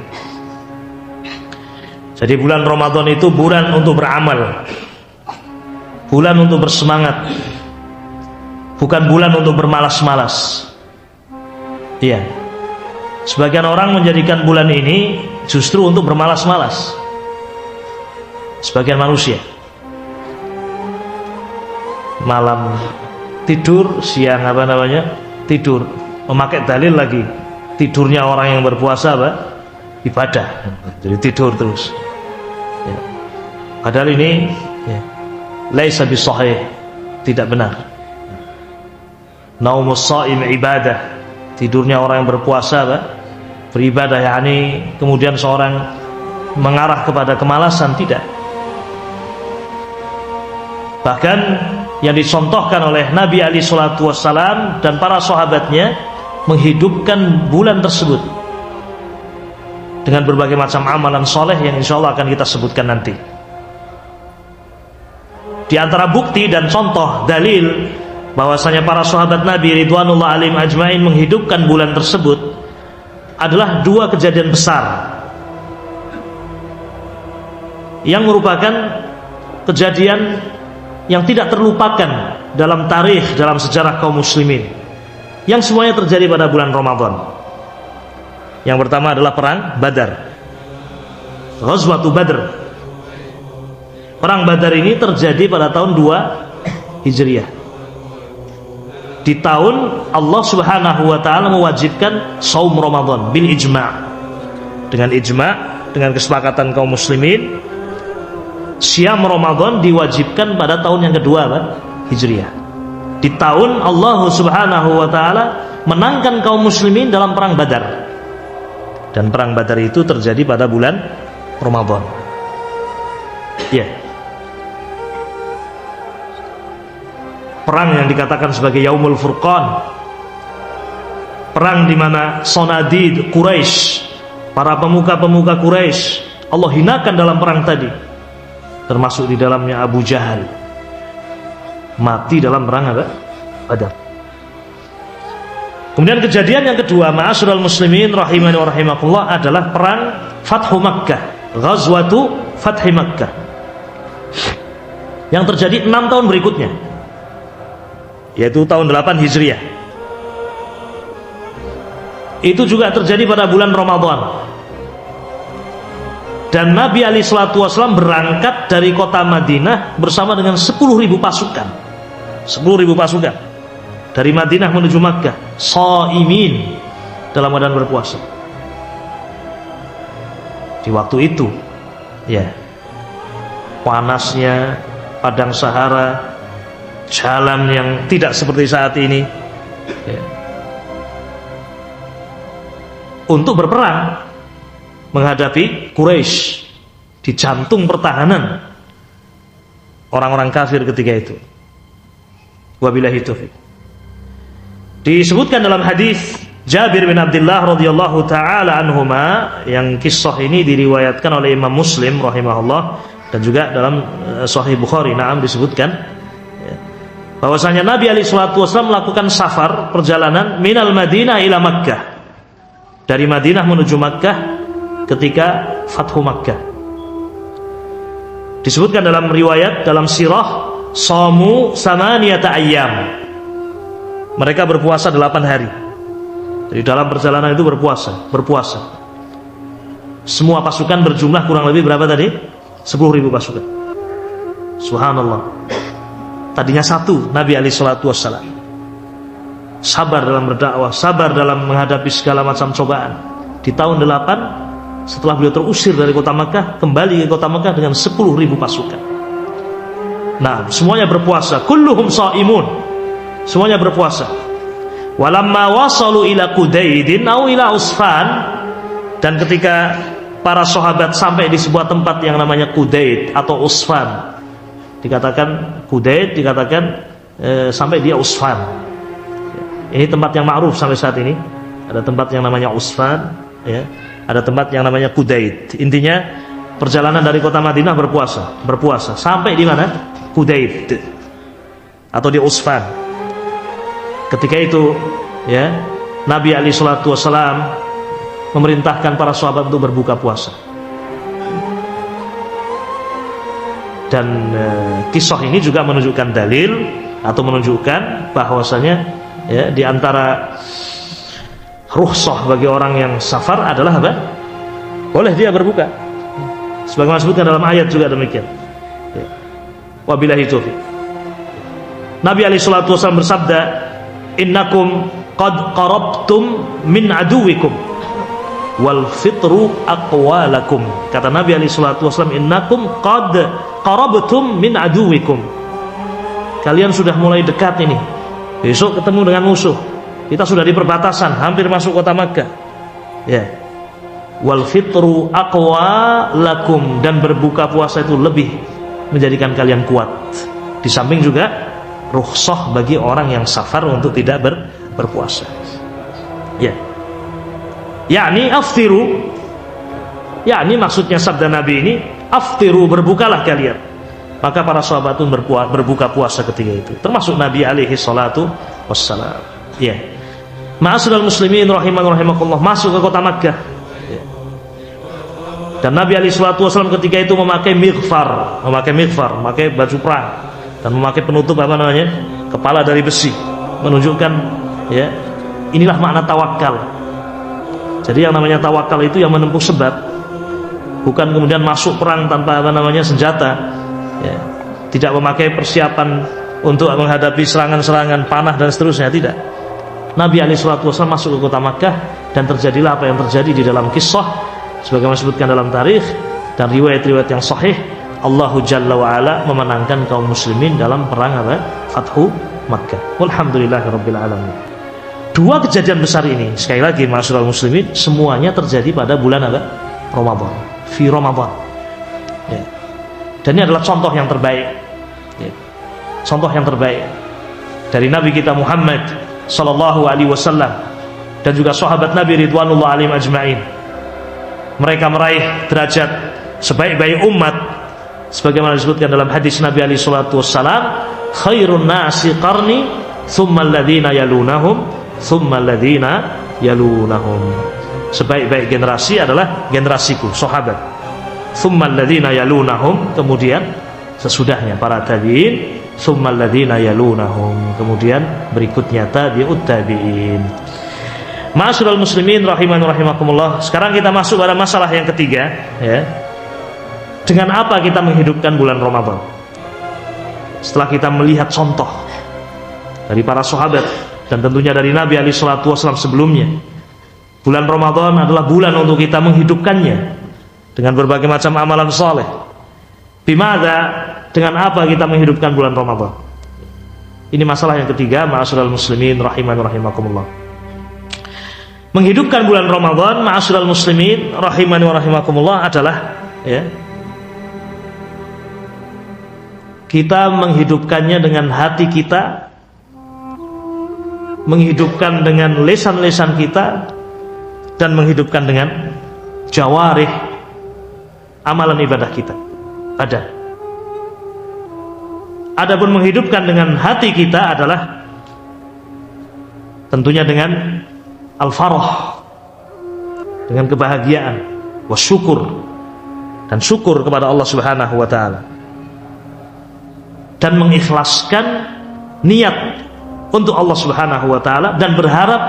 Jadi bulan Ramadan itu bulan untuk beramal, bulan untuk bersemangat, bukan bulan untuk bermalas-malas. Iya. Sebagian orang menjadikan bulan ini justru untuk bermalas-malas. Sebagian manusia malam tidur, siang tidur, memakai dalil lagi tidurnya orang yang berpuasa ibadah, jadi tidur terus ya. Padahal ini ya, laisa bisahih, tidak benar. Naumus shaim ibadah, tidurnya orang yang berpuasa beribadah, yakni kemudian seorang mengarah kepada kemalasan, tidak. Bahkan yang dicontohkan oleh Nabi alaihi salatu wassalam dan para sahabatnya menghidupkan bulan tersebut dengan berbagai macam amalan soleh yang insyaallah akan kita sebutkan nanti. Di antara bukti dan contoh dalil bahwasanya para sahabat Nabi ridwanullah alaihim ajmain menghidupkan bulan tersebut adalah dua kejadian besar yang merupakan kejadian yang tidak terlupakan dalam tarikh, dalam sejarah kaum muslimin, yang semuanya terjadi pada bulan Ramadan. Yang pertama adalah perang Badar, Ghazwatu Badr. Perang Badar ini terjadi pada tahun 2 Hijriah, di tahun Allah Subhanahu wa ta'ala mewajibkan saum Ramadan bil ijma'. Dengan ijma', dengan kesepakatan kaum muslimin, Syam Ramadan diwajibkan pada tahun yang kedua Hijriah. Di tahun Allah Subhanahu wa ta'ala menangkan kaum muslimin dalam perang Badar. Dan perang Badar itu terjadi pada bulan Ramadan. Ya. Perang yang dikatakan sebagai Yaumul Furqan. Perang di mana Sonadid Quraisy, para pemuka-pemuka Quraisy, Allah hinakan dalam perang tadi. Termasuk di dalamnya Abu Jahal, mati dalam perang Badar. Kemudian kejadian yang kedua, ma'asyiral muslimin rahimani wa rahimakumullah, adalah perang Fathu Makkah, Ghazwatu Fathi Makkah, yang terjadi 6 tahun berikutnya, yaitu tahun 8 Hijriah. Itu juga terjadi pada bulan Ramadan. Dan Nabi alaihi salatu wasallam berangkat dari kota Madinah bersama dengan 10.000 pasukan. 10.000 pasukan dari Madinah menuju Makkah, shaimin, dalam keadaan berpuasa. Di waktu itu ya, panasnya padang Sahara, jalan yang tidak seperti saat ini ya. Untuk berperang menghadapi Quraisy di jantung pertahanan orang-orang kafir ketika itu. Wabillahi taufiq. Disebutkan dalam hadis Jabir bin Abdullah radhiyallahu taala anhuma, yang kisah ini diriwayatkan oleh Imam Muslim rahimahullah dan juga dalam Sahih Bukhari, disebutkan bahwasanya Nabi alaihi salatu wasallam melakukan safar, perjalanan minal Madinah ila Makkah, dari Madinah menuju Makkah ketika Fathu Makkah. Disebutkan dalam riwayat, dalam sirah, shamu samaniyata ayyam, mereka berpuasa 8 hari. Jadi dalam perjalanan itu berpuasa. Semua pasukan berjumlah kurang lebih berapa tadi? 10.000 pasukan. Subhanallah. Tadinya satu, Nabi alaihi salatu wassalam sabar dalam berdakwah, sabar dalam menghadapi segala macam cobaan. Di tahun 8 setelah beliau terusir dari kota Makkah, kembali ke kota Makkah dengan 10.000 pasukan. Nah, semuanya berpuasa. Kulluhum shaimun. Semuanya berpuasa. Walamma wasalu ila Qudaidin au ila Usfan, dan ketika para sahabat sampai di sebuah tempat yang namanya Qudaid atau Usfan, dikatakan Qudaid, dikatakan sampai dia Usfan. Ini tempat yang ma'ruf sampai saat ini. Ada tempat yang namanya Usfan, ya. Ada tempat yang namanya Qudaid. Intinya perjalanan dari kota Madinah berpuasa sampai di mana? Qudaid atau di Usfan. Ketika itu, ya, Nabi alaihi salatu wasalam memerintahkan para sahabat untuk berbuka puasa. Dan kisah ini juga menunjukkan dalil atau menunjukkan bahwasanya, ya, di antara rukhsah bagi orang yang safar adalah apa? Boleh dia berbuka. Sebagaimana disebutkan dalam ayat juga demikian. Ya. Wabillahi taufiq. Nabi alaihi salatu wasallam bersabda, "Innakum qad qarabtum min aduwikum wal fitru aqwalakum." Kata Nabi alaihi salatu wasallam, "Innakum qad qarabtum min aduwikum." Kalian sudah mulai dekat ini. Besok ketemu dengan musuh. Kita sudah di perbatasan, hampir masuk kota Makkah. Ya. Wal fitru aqwalakum, dan berbuka puasa itu lebih menjadikan kalian kuat. Di samping juga rukhsah bagi orang yang safar untuk tidak berpuasa. Ya. Yakni aftiru. Yakni maksudnya sabda Nabi ini, aftiru, berbukalah kalian. Maka para sahabat pun berbuka puasa ketika itu. Termasuk Nabi alaihi salatu wassalam. Ya. Ma'asyiral muslimin rahimakumullah, masuk ke kota Makkah. Ya. Dan Nabi alaihi salatu wassalam ketika itu memakai mighfar, memakai baju perang, dan memakai penutup apa namanya? Kepala dari besi, menunjukkan, ya, inilah makna tawakal. Jadi yang namanya tawakal itu yang menempuh sebab, bukan kemudian masuk perang tanpa apa namanya senjata, ya. Tidak memakai persiapan untuk menghadapi serangan-serangan panah dan seterusnya, tidak. Nabi alaihi salatu wasallam masuk ke kota Makkah, dan terjadilah apa yang terjadi di dalam kisah sebagaimana disebutkan dalam tarikh dan riwayat-riwayat yang sahih. Allah Jalla wa Ala memenangkan kaum muslimin dalam perang apa? Fathu Makkah. Walhamdulillahirabbil alamin. Dua kejadian besar ini, sekali lagi ma'asyiral muslimin, semuanya terjadi pada bulan apa? Ramadan. Fi Ramadan. Ya. Dan ini adalah contoh yang terbaik. Ya. Contoh yang terbaik dari Nabi kita Muhammad sallallahu alaihi wasallam dan juga sahabat Nabi ridwanullah alaihim ajma'in. Mereka meraih derajat sebaik-baik umat sebagaimana disebutkan dalam hadis Nabi alaihi salatu wassalam, khairun nasi qarni thumma alladhina yalunahum thumma alladhina yalunahum. Sebaik-baik generasi adalah generasiku, sahabat. Thumma alladhina yalunahum, kemudian sesudahnya para tabi'in, thumma alladhina yalunahum, kemudian berikutnya tabi'ut tabi'in. Ma'asyiral muslimin rahimani rahimakumullah. Sekarang kita masuk pada masalah yang ketiga, ya. Dengan apa kita menghidupkan bulan Ramadan? Setelah kita melihat contoh dari para sahabat dan tentunya dari Nabi alaihi salatu wasallam sebelumnya, bulan Ramadan adalah bulan untuk kita menghidupkannya dengan berbagai macam amalan saleh. Bimada, dengan apa kita menghidupkan bulan Ramadan? Ini masalah yang ketiga, ma'asyiral muslimin rahimani rahimakumullah. Menghidupkan bulan Ramadan, ma'asyiral muslimin rahimani rahimakumullah, adalah, ya, kita menghidupkannya dengan hati kita, menghidupkan dengan lisan-lisan kita, dan menghidupkan dengan jawarih, amalan ibadah kita. Adapun menghidupkan dengan hati kita adalah tentunya dengan al-farah, dengan kebahagiaan, wasyukur, dan syukur kepada Allah Subhanahu wa taala, dan mengikhlaskan niat untuk Allah Subhanahu wa taala dan berharap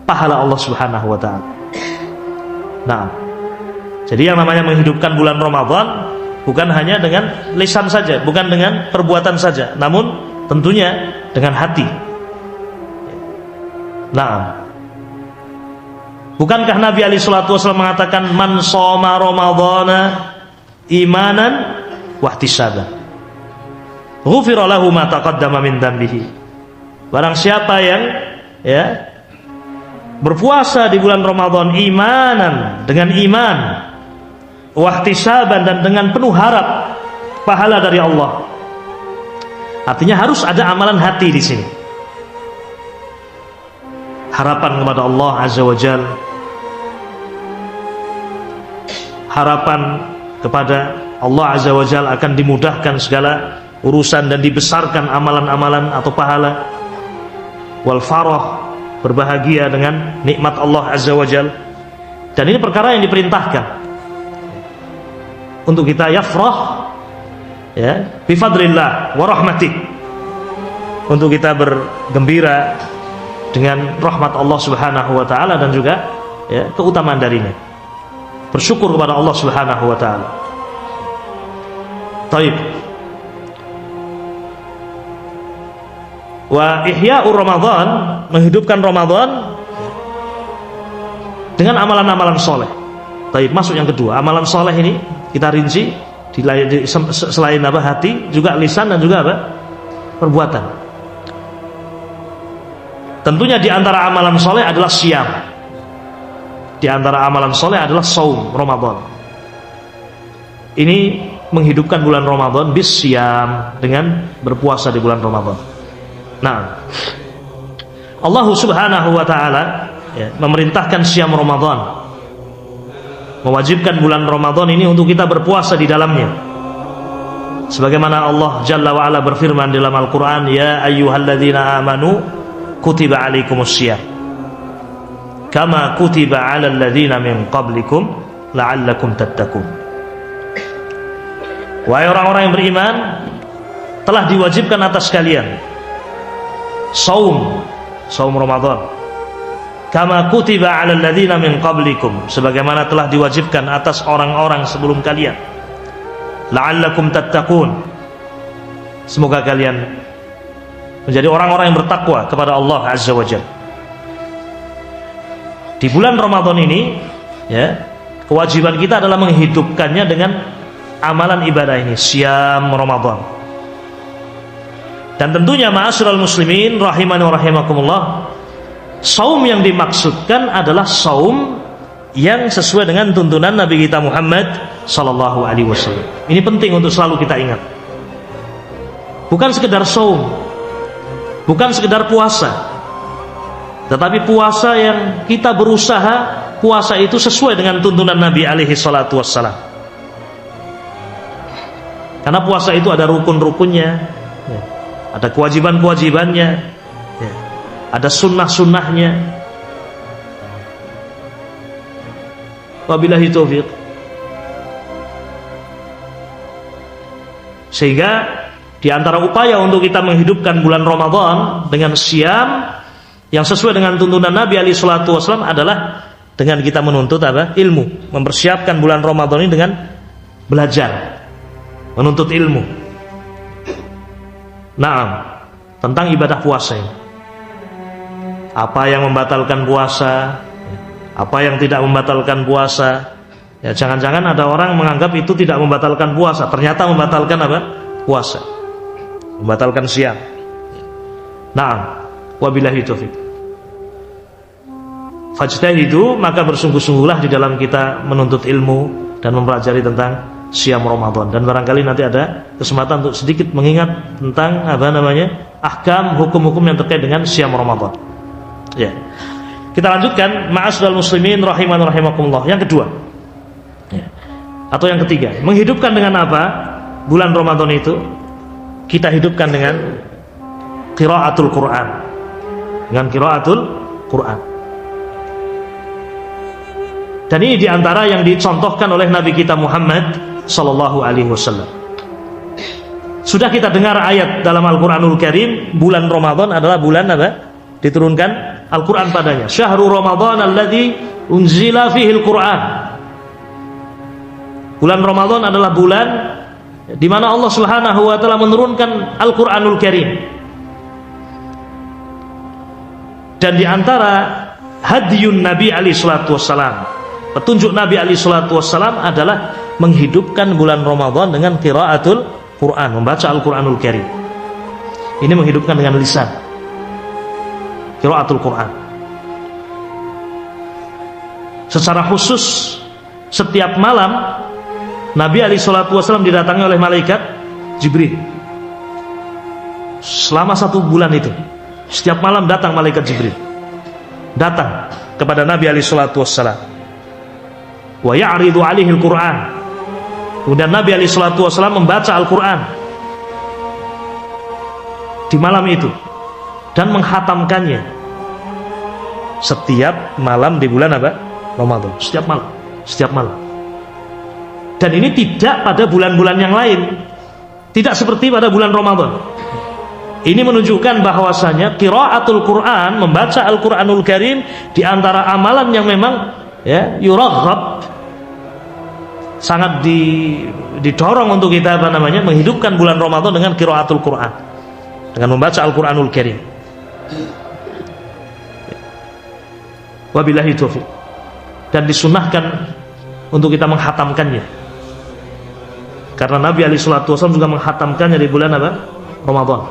pahala Allah Subhanahu wa taala. Nah, jadi yang namanya menghidupkan bulan Ramadan bukan hanya dengan lisan saja, bukan dengan perbuatan saja, namun tentunya dengan hati. Nah, bukankah Nabi alaihi salatu wasallam mengatakan, man shoma ramadhana imanan wahtisaban? ghufira lahu ma taqaddama min dzambihi. Barang siapa yang berpuasa di bulan Ramadan imanan, dengan iman, wahtisaban, dan dengan penuh harap pahala dari Allah. Artinya harus ada amalan hati di sini. Harapan kepada Allah Azza wa Jalla, harapan kepada Allah Azza wa Jalla akan dimudahkan segala urusan dan dibesarkan amalan-amalan atau pahala. Wal farah, berbahagia dengan nikmat Allah Azza wa Jalla. Dan ini perkara yang diperintahkan untuk kita yafrah bi fadlillah wa rahmatih, untuk kita bergembira dengan rahmat Allah Subhanahu wa taala dan juga keutamaan darinya. Bersyukur kepada Allah Subhanahu wa taala. Taib. Wa ihya'ur Ramadan, menghidupkan Ramadan dengan amalan-amalan soleh. Taib, masuk yang kedua. Amalan soleh ini kita rinci selain hati, juga lisan dan juga perbuatan. Tentunya di antara amalan soleh adalah siam. Di antara amalan soleh adalah saum Ramadan. Ini menghidupkan bulan Ramadan bis siam, dengan berpuasa di bulan Ramadan. Nah, Allah Subhanahu wa taala memerintahkan siam Ramadan, mewajibkan bulan Ramadan ini untuk kita berpuasa di dalamnya. Sebagaimana Allah Jalla wa Ala berfirman dalam Al-Qur'an, ya ayyuhalladzina amanu kutiba alaikumussyiyam kama kutiba alal ladzina min qablikum la'allakum tattaqun. Wahai orang-orang yang beriman, telah diwajibkan atas kalian saum Ramadan kama kutiba alal ladzina min qablikum, sebagaimana telah diwajibkan atas orang-orang sebelum kalian, la'allakum tattaqun, semoga kalian menjadi orang-orang yang bertakwa kepada Allah Azza wa Jalla. Di bulan Ramadan ini kewajiban kita adalah menghidupkannya dengan amalan ibadah ini, siam Ramadan. Dan tentunya ma'asyiral muslimin rahimani wa rahimakumullah, saum yang dimaksudkan adalah saum yang sesuai dengan tuntunan Nabi kita Muhammad sallallahu alaihi wasallam. Ini penting untuk selalu kita ingat. Bukan sekedar saum, bukan sekedar puasa, tetapi puasa yang kita berusaha puasa itu sesuai dengan tuntunan Nabi alaihi salatu wassalam. Karena puasa itu ada rukun-rukunnya, ada kewajiban-kewajibannya, ada sunnah-sunnahnya. Wabillahi taufiq. Sehingga di antara upaya untuk kita menghidupkan bulan Ramadan dengan siam yang sesuai dengan tuntunan Nabi alaihi salatu wasallam adalah dengan kita menuntut ilmu, mempersiapkan bulan Ramadan ini dengan belajar, menuntut ilmu. Naam, tentang ibadah puasa ini. Apa yang membatalkan puasa, apa yang tidak membatalkan puasa. Ya, jangan-jangan ada orang menganggap itu tidak membatalkan puasa, ternyata membatalkan puasa. Membatalkan siam. Naam, wabillahi taufiq. Fajtahidu, maka bersungguh-sungguhlah di dalam kita menuntut ilmu dan mempelajari tentang siam Ramadan. Dan barangkali nanti ada kesempatan untuk sedikit mengingat tentang ahkam, hukum-hukum yang terkait dengan siam Ramadan. Ya. Kita lanjutkan, ma'asyiral muslimin rahiman rahimakumullah. Yang kedua. Ya. Atau yang ketiga, menghidupkan dengan apa bulan Ramadan itu? Kita hidupkan dengan qiraatul Quran. Dengan qiraatul Quran. Dan ini diantara yang dicontohkan oleh Nabi kita Muhammad sallallahu alaihi wasallam. Sudah kita dengar ayat dalam Al-Qur'anul Karim, bulan Ramadan adalah bulan diturunkan Al-Qur'an padanya. Syahrul Ramadan alladzi unzila fihi Al-Qur'an. Bulan Ramadan adalah bulan di mana Allah Subhanahu wa taala menurunkan Al-Qur'anul Karim. Dan di antara hadiyun Nabi alaihi salatu wassalam, petunjuk Nabi alaihi salatu wassalam adalah menghidupkan bulan Ramadan dengan qiraatul Quran, membaca Al-Quranul Karim. Ini menghidupkan dengan lisan, qiraatul Quran. Secara khusus setiap malam Nabi alaihi salatu wasallam didatangi oleh malaikat Jibril. Selama 1 bulan itu, setiap malam datang malaikat Jibril, datang kepada Nabi alaihi salatu wasallam. Wa ya'ridu alaihi al-Quran. Kemudian Nabi alaihi salatu wasallam membaca Al-Quran di malam itu dan menghatamkannya setiap malam di bulan apa? Ramadan. Setiap malam. Dan ini tidak pada bulan-bulan yang lain, tidak seperti pada bulan Ramadan. Ini menunjukkan bahwasanya qiraatul Quran, membaca Al-Quranul Karim, di antara amalan yang memang ya yuraghab, sangat didorong untuk kita menghidupkan bulan Ramadan dengan qiraatul Quran, dengan membaca Al-Quranul Karim. Wabillahi taufiq. Dan disunahkan untuk kita menghatamkannya, karena Nabi alaihi salatu wasallam juga menghatamkannya di bulan apa? Ramadan.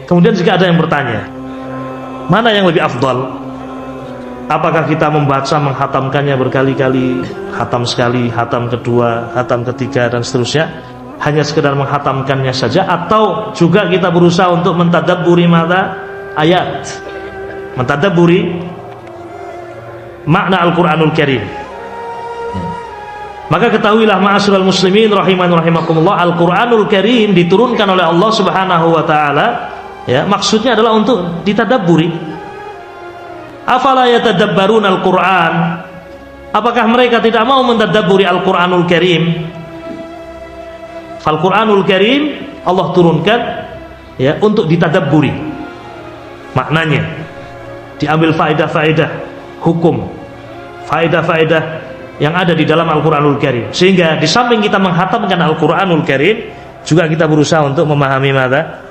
Kemudian jika ada yang bertanya, mana yang lebih afdal? Apakah kita membaca, menghatamkannya berkali-kali, hatam sekali, hatam kedua, hatam ketiga, dan seterusnya, hanya sekedar menghatamkannya saja, atau juga kita berusaha untuk mentadabburi ayat, mentadabburi makna Al-Quranul Karim? Maka ketahuilah ma'asyiral muslimin rahiman rahimakumullah, Al-Quranul Karim diturunkan oleh Allah Subhanahu wa taala, ya, maksudnya adalah untuk ditadabburi. Afala yatadabbaruna al-Quran? Apakah mereka tidak mau mentadabburi Al-Quranul Karim? Al-Quranul Karim Allah turunkan ya untuk ditadabburi maknanya, diambil faedah-faedah hukum, faedah-faedah yang ada di dalam Al-Quranul Karim, sehingga di samping kita menghatamkan Al-Quranul Karim, juga kita berusaha untuk memahami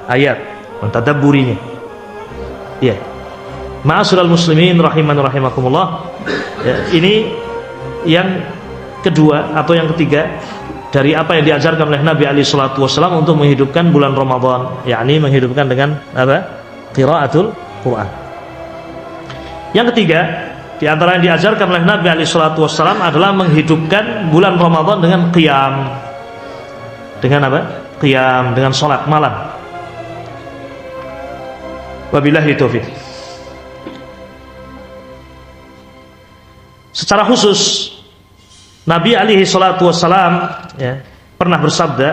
ayat, mentadabburinya. Ya, ma'asyiral muslimin rahiman rahimakumullah, ya, ini yang kedua atau yang ketiga dari apa yang diajarkan oleh Nabi alaihi salatu wasallam untuk menghidupkan bulan Ramadan, yakni menghidupkan dengan apa? Qiraatul Quran. Yang ketiga di antara yang diajarkan oleh Nabi alaihi salatu wasallam adalah menghidupkan bulan Ramadan dengan qiyam. Dengan apa? Qiyam, dengan salat malam. Wabillahi taufiq. Secara khusus Nabi alaihi salatu wassalam ya, pernah bersabda,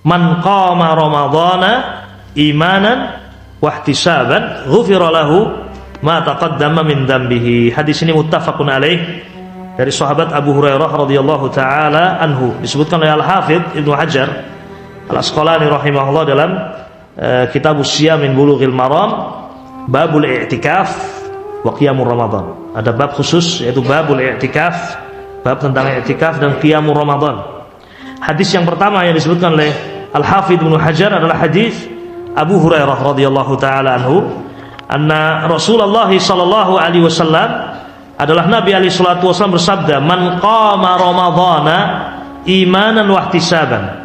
man qama ramadhana imanan wahtisaban ghufira lahu ma taqaddama min dhanbihi. Hadis ini muttafaqun alaih, dari sahabat Abu Hurairah radhiyallahu taala anhu. Disebutkan oleh Al-Hafidz Ibnu Hajar Al-Asqalani rahimahullah dalam Kitabus Syiyam min Bulughil Maram, babul i'tikaf wa qiyamul Ramadan. Ada bab khusus yaitu babul i'tikaf, bab tentang i'tikaf dan qiyamul Ramadan. Hadis yang pertama yang disebutkan oleh Al-Hafidz Ibnu Hajar adalah hadis Abu Hurairah radhiyallahu taala anhu, anna Rasulullah sallallahu alaihi wasallam adalah Nabi alaihi salatu wasallam bersabda, man qama ramadhana imanan wa ihtisaban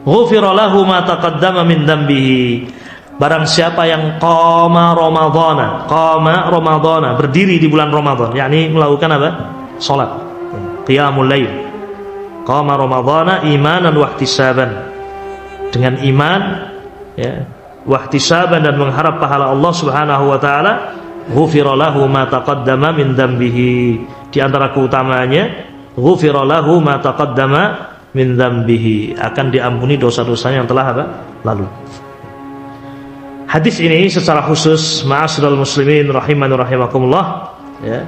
ghufira lahu ma taqaddama min dhanbihi. Barang siapa yang qama ramadhana, berdiri di bulan Ramadan, yakni melakukan apa? Salat, qiyamul lail. Qama ramadhana imanan wa ihtisaban, dengan iman ya, wahtisaban, dan mengharap pahala Allah Subhanahu wa taala, ghufira lahu ma taqaddama min dhanbihi. Di antara keutamaannya, ghufira lahu ma taqaddama min dhanbihi, akan diampuni dosa-dosanya yang telah apa? Lalu. Hadis ini secara khusus ma'asyiral muslimin rahiman rahimakumullah ya,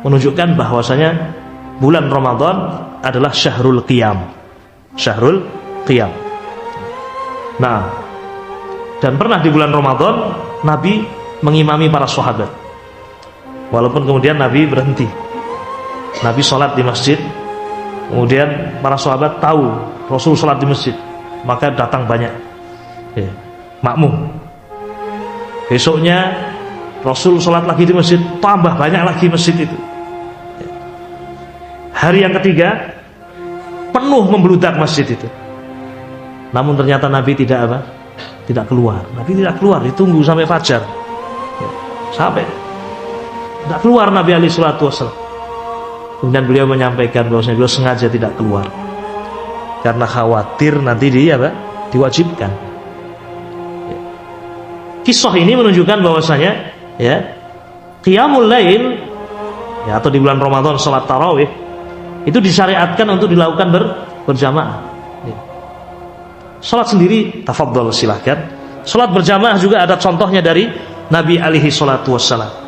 menunjukkan bahwasanya bulan Ramadan adalah syahrul qiyam. Syahrul qiyam. Nah, dan pernah di bulan Ramadan Nabi mengimami para sahabat. Walaupun kemudian Nabi berhenti, Nabi sholat di masjid, kemudian para sahabat tahu Rasul sholat di masjid, maka datang banyak ya, makmum. Besoknya Rasul sholat lagi di masjid, tambah banyak lagi masjid itu. Hari yang ketiga penuh membludak masjid itu. Namun ternyata Nabi tidak apa? Tidak keluar. Nabi tidak keluar, ditunggu sampai fajar. Sampai tidak keluar Nabi alaihi salatu wassalam. Kemudian beliau menyampaikan bahwasanya beliau sengaja tidak keluar karena khawatir nanti diwajibkan. Kisah ini menunjukkan bahwasanya qiyamul lail atau di bulan Ramadan salat tarawih itu disyariatkan untuk dilakukan berjamaah. Salat sendiri tafadhol silahkan. Salat berjamaah juga ada contohnya dari Nabi alaihi salatu wassalam.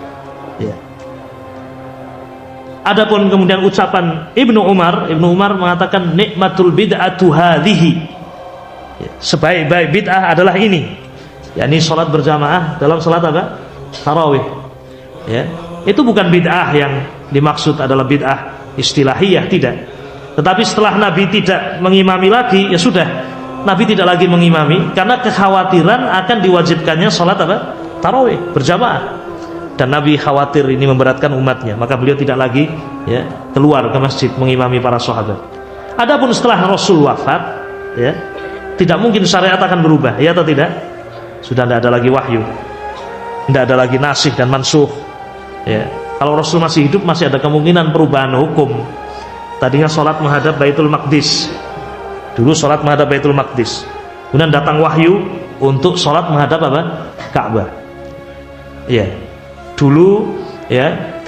Adapun kemudian ucapan Ibnu Umar mengatakan nikmatul bid'atu hadhihi. Sebaik-baik bid'ah adalah ini. Yakni salat berjamaah dalam salat apa? Tarawih. Itu bukan bid'ah yang dimaksud adalah bid'ah istilahiyah, tidak. Tetapi setelah Nabi tidak mengimami lagi, ya sudah, Nabi tidak lagi mengimami karena kekhawatiran akan diwajibkannya salat apa? Tarawih berjamaah. Dan Nabi khawatir ini memberatkan umatnya, maka beliau tidak lagi keluar ke masjid mengimami para sahabat. Adapun setelah Rasul wafat, tidak mungkin syariat akan berubah, ya atau tidak? Sudah tidak ada lagi wahyu, tidak ada lagi nasikh dan mansukh. Kalau Rasul masih hidup masih ada kemungkinan perubahan hukum. Tadinya sholat menghadap Baitul Maqdis, dulu sholat menghadap Baitul Maqdis, kemudian datang wahyu untuk sholat menghadap apa? Ka'bah. Dulu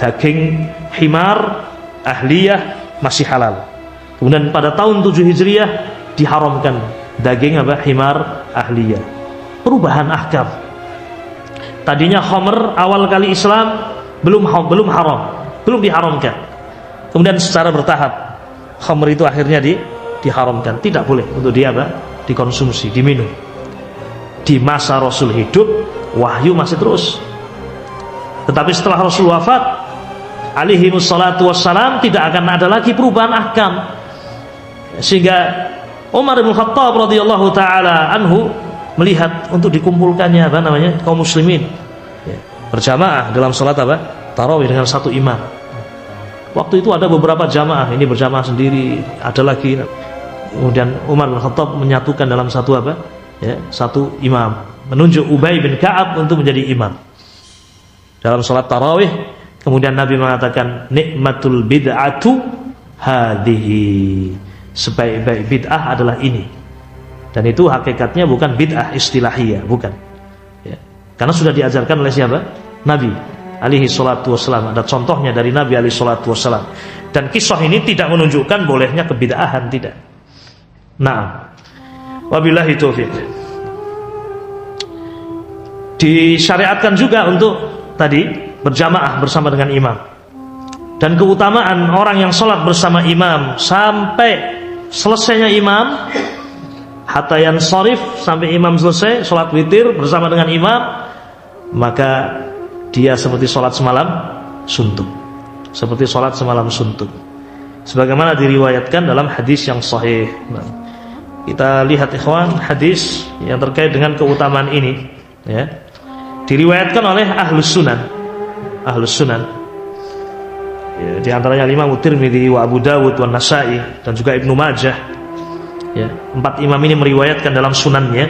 daging himar ahliyah masih halal. Kemudian pada tahun 7 Hijriah diharamkan daging apa? Himar ahliyah. Perubahan ahkam. Tadinya khamr awal kali Islam belum haram, belum diharamkan. Kemudian secara bertahap khamr itu akhirnya diharamkan, tidak boleh untuk dikonsumsi, diminum. Di masa Rasul hidup wahyu masih terus. Tetapi setelah Rasul wafat alaihi wassalatu wassalam tidak akan ada lagi perubahan ahkam. Sehingga Umar bin Khattab radhiyallahu taala anhu melihat untuk dikumpulkannya kaum muslimin berjamaah dalam salat tarawih dengan satu imam. Waktu itu ada beberapa jamaah, ini berjamaah sendiri, ada lagi. Kemudian Umar bin Khattab menyatukan dalam satu imam, menunjuk Ubay bin Ka'ab untuk menjadi imam dalam salat tarawih. Kemudian Nabi mengatakan nikmatul bid'atu hadhihi, sebaik-baik bid'ah adalah ini. Dan itu hakikatnya bukan bid'ah istilahiyah, bukan. Karena sudah diajarkan oleh siapa? Nabi alaihi salatu wassalam. Ada contohnya dari Nabi alaihi salatu wassalam. Dan kisah ini tidak menunjukkan bolehnya kebid'ahan, tidak. Nah, wabillahi taufiq. Disyariatkan juga untuk tadi berjamaah bersama dengan imam. Dan keutamaan orang yang sholat bersama imam sampai selesainya imam, hatta yansharif, sampai imam selesai sholat witir bersama dengan imam, maka dia seperti sholat semalam suntuk, seperti sholat semalam suntuk, sebagaimana diriwayatkan dalam hadis yang sahih. Kita lihat ikhwan hadis yang terkait dengan keutamaan ini, diriwayatkan oleh ahlus sunan. Di antaranya Imam Tirmidzi wa Abu Dawud wa Nasa'i dan juga Ibnu Majah. 4 imam ini meriwayatkan dalam sunannya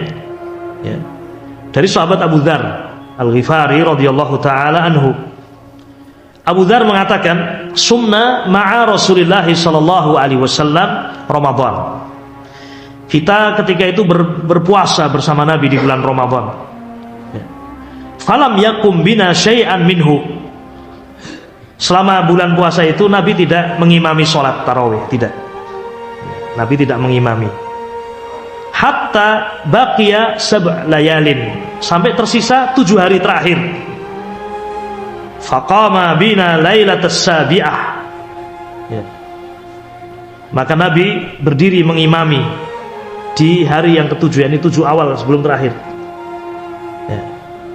dari sahabat Abu Dzar Al-Ghifari radhiyallahu taala anhu. Abu Dzar mengatakan, "Sumna ma'a Rasulillah sallallahu alaihi wasallam Ramadan." Kita ketika itu berpuasa bersama Nabi di bulan Ramadan. Falam yakum bina syai'an minhu. Selama bulan puasa itu Nabi tidak mengimami sholat tarawih, tidak. Nabi tidak mengimami. Hatta baqiya sab' layalin, sampai tersisa 7 hari terakhir. Faqama bina lailatas sabi'ah. Maka Nabi berdiri mengimami di hari yang ke-7, yakni 7 awal sebelum terakhir.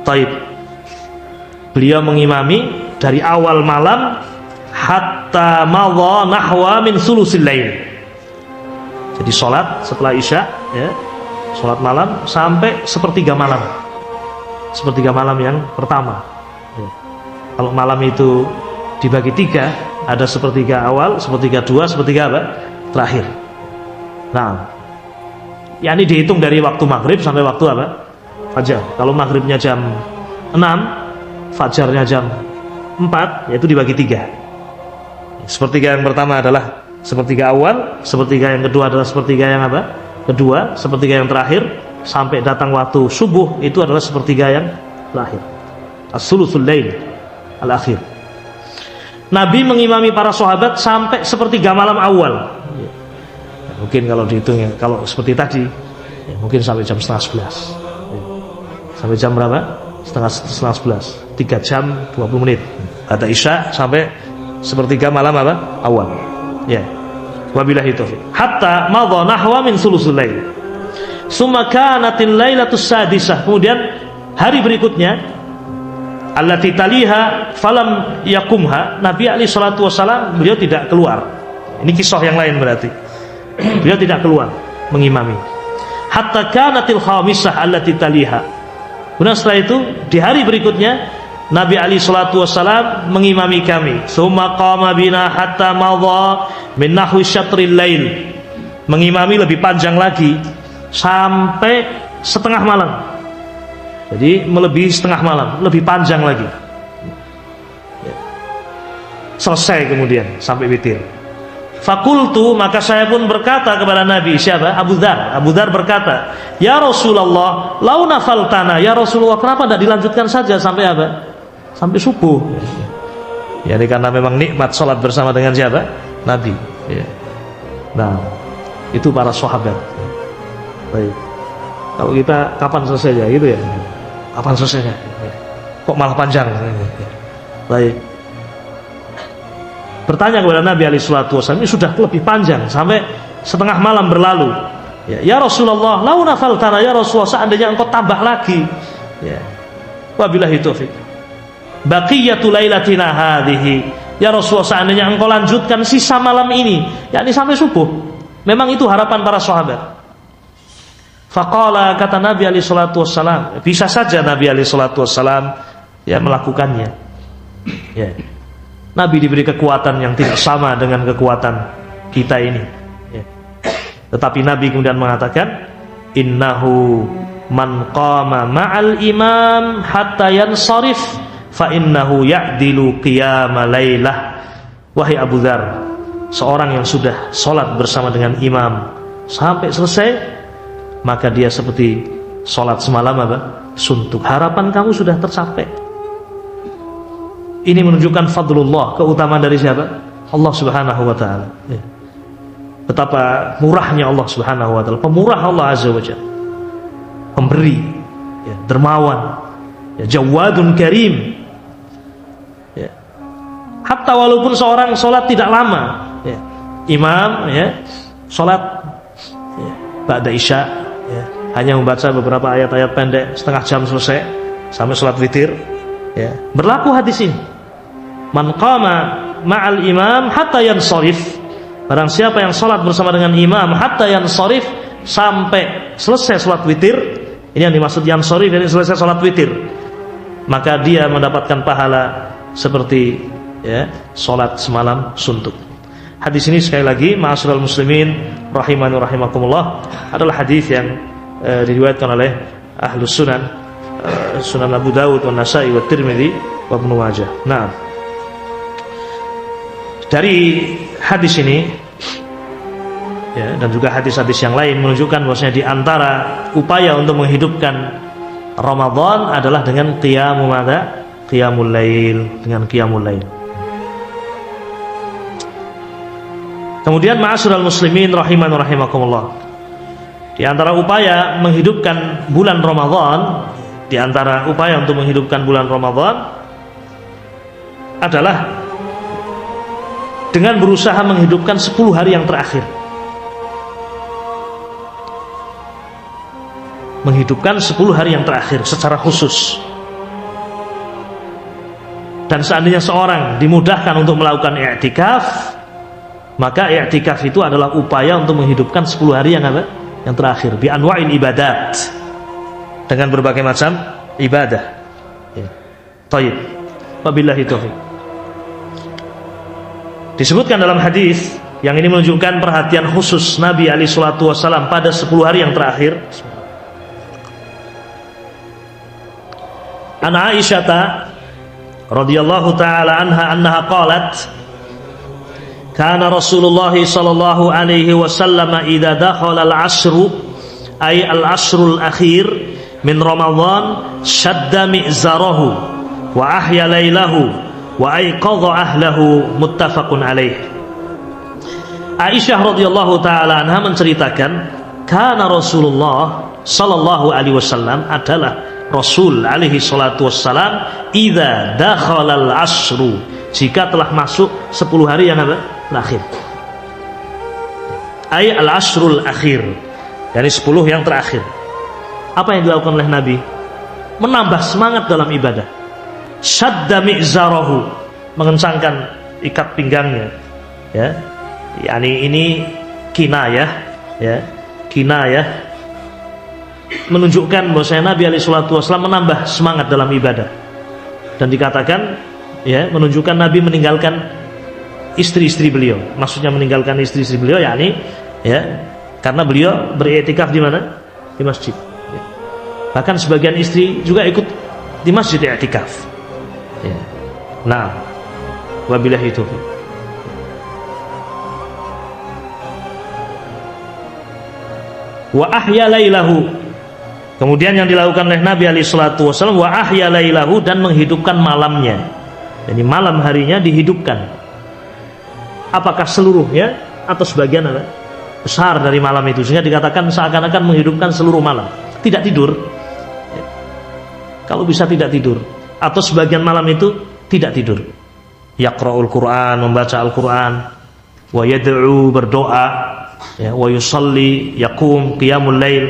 Taib. Beliau mengimami dari awal malam hatta madha nahwa min sulusil lail. Jadi sholat setelah isya, sholat malam sampai sepertiga malam. Sepertiga malam yang pertama. Kalau malam itu dibagi 3, ada sepertiga awal, sepertiga 2, sepertiga apa? Terakhir. Nah, yakni dihitung dari waktu maghrib sampai waktu apa? Fajar. Kalau maghribnya jam 6, fajarnya jam 4, yaitu dibagi 3. Sepertiga yang pertama adalah sepertiga awal, sepertiga yang kedua adalah sepertiga yang apa? Kedua, sepertiga yang terakhir sampai datang waktu subuh itu adalah sepertiga yang terakhir. As-sulusul lail al-akhir. Nabi mengimami para sahabat sampai sepertiga malam awal. Mungkin kalau dihitung ya, kalau seperti tadi ya, mungkin sampai jam 10:30 ya. Sampai jam berapa? Setengah 11, 3 jam 20 menit. Ada isya sampai sepertiga malam apa? Awal ya. Wabillahi taufiq. Hatta madha nahwa min sulusul lail. Summa kanatil lailatus sadisah. Kemudian hari berikutnya allati taliha falam yakumha. Nabi alaihi salatu wasallam beliau tidak keluar. Ini kisah yang lain berarti. Beliau tidak keluar mengimami. Hatta kanatil khamisah allati taliha. Kemudian setelah itu di hari berikutnya Nabi alaihi salatu wasallam mengimami kami. Summa qama bina hatta madha min nahwi syatril lail. Mengimami lebih panjang lagi sampai setengah malam. Jadi melebihi setengah malam, lebih panjang lagi. Selesai kemudian sampai witir. Fakultu, maka saya pun berkata kepada Nabi, siapa? Abu Dzar. Abu Dzar berkata, ya Rasulullah, lau nafaltana, ya Rasulullah, kenapa tidak dilanjutkan saja sampai apa? Sampai subuh. Ya, ini karena memang nikmat sholat bersama dengan siapa? Nabi. Ya. Nah, itu para sahabat. Baik. Kalau kita kapan selesainya, gitu ya? Kapan selesainya? Kok malah panjang? Baik. Bertanya kepada Nabi alaihi salatu wasallam, ini sudah lebih panjang sampai setengah malam berlalu. Ya Rasulullah, lau nafaltana, ya Rasulullah, seandainya engkau tambah lagi. Ya. Wabillahi taufiq. Baqiyatul lailatina hadhihi. Ya Rasulullah, seandainya engkau lanjutkan sisa malam ini, yakni sampai subuh. Memang itu harapan para sahabat. Faqala, kata Nabi alaihi salatu wassalam, bisa saja Nabi alaihi salatu wassalam ya melakukannya. Ya. Nabi diberi kekuatan yang tidak sama dengan kekuatan kita ini. Ya. Tetapi Nabi kemudian mengatakan, innahu man qama ma'al imam hatta yansarif fa innahu ya'dilu qiyama lailah. Wahai Abu Dzar, seorang yang sudah sholat bersama dengan imam sampai selesai, maka dia seperti sholat semalam apa? Suntuk. Harapan kamu sudah tercapai. Ini menunjukkan fadlullah, keutamaan dari siapa? Allah Subhanahu wa taala. Ya. Betapa murahnya Allah Subhanahu wa taala, pemurah Allah Azza wa Jalla. Pemberi, ya, dermawan, ya, Jawadun Karim. Ya. Hatta walaupun seorang sholat tidak lama, ya, imam ya, sholat ya, ba'da isya, ya, hanya membaca beberapa ayat-ayat pendek, setengah jam selesai sampai sholat witir. Ya. Berlaku hadis ini. Man qama ma'al imam hatta yansharif. Barang siapa yang sholat bersama dengan imam hatta yansharif, sampai selesai sholat witir. Ini yang dimaksud yansharif, ini selesai sholat witir, maka dia mendapatkan pahala seperti ya, sholat semalam suntuk. Hadis ini sekali lagi, ma'asyiral muslimin rahimani rahimakumullah, adalah hadis yang diriwayatkan oleh Ahlus Sunan, Sunan Abu Dawud, An-Nasa'i, wa Tirmidzi, wa Ibnu Majah. Nah, dari hadis ini ya, dan juga hadis-hadis yang lain menunjukkan bahwasanya di antara upaya untuk menghidupkan Ramadan adalah dengan qiyamul lail, dengan qiyamul lail. Kemudian ma'asyiral muslimin rahiman rahimakumullah, di antara upaya menghidupkan bulan Ramadan, di antara upaya untuk menghidupkan bulan Ramadan adalah dengan berusaha menghidupkan 10 hari yang terakhir. Menghidupkan 10 hari yang terakhir secara khusus. Dan seandainya seorang dimudahkan untuk melakukan i'tikaf, maka i'tikaf itu adalah upaya untuk menghidupkan 10 hari yang apa? Yang terakhir, bi anwa'il ibadat, dengan berbagai macam ibadah. Ya. Baik. Wabillahi taufiq. Disebutkan dalam hadis Yang ini menunjukkan perhatian khusus Nabi alaihi salatu wasallam pada 10 hari yang terakhir. An Aisyah radhiyallahu taala anha qalat, kana Rasulullah sallallahu alaihi wasallam idza dakhala al-'ashru ay al-'ashrul akhir min Ramadan shadda mi'zarahu wa ahya lailahu wa ayqadha ahlahu, muttafaqun alaih. Aisyah radhiyallahu taala anha menceritakan, kana Rasulullah sallallahu alaihi wasallam adalah Rasul alaihi salatu wassalam idza dakhalal ashru, jika telah masuk 10 hari yang terakhir. Ay al ashrul akhir, dari 10 yang terakhir. Apa yang dilakukan oleh Nabi? Menambah semangat dalam ibadah. Shadda mi'zarahu, mengencangkan ikat pinggangnya, ya. Yani ini kinayah, ya, kinayah menunjukkan bahwa Nabi alaihi salatu wasallam menambah semangat dalam ibadah. Dan dikatakan, ya, menunjukkan Nabi meninggalkan istri-istri beliau. Maksudnya meninggalkan istri-istri beliau, yakni, ya, karena beliau beriktikaf di mana? Di masjid. Ya. Bahkan sebagian istri juga ikut di masjid iktikaf. Ya. Nah, wabillahi taufiq. Wa ahya lailahu, kemudian yang dilakukan oleh Nabi alaihi salatu wasallam, wa ahya lailahu, dan menghidupkan malamnya. Jadi malam harinya dihidupkan. Apakah seluruhnya atau sebagian besar dari malam itu, sehingga dikatakan seakan-akan menghidupkan seluruh malam. Tidak tidur, kalau bisa tidak tidur, atau sebagian malam itu tidak tidur. Yaqra'ul Quran, membaca Al-Quran, wa yad'u, berdoa, ya, wa yusalli, yaqum, qiyamul lail,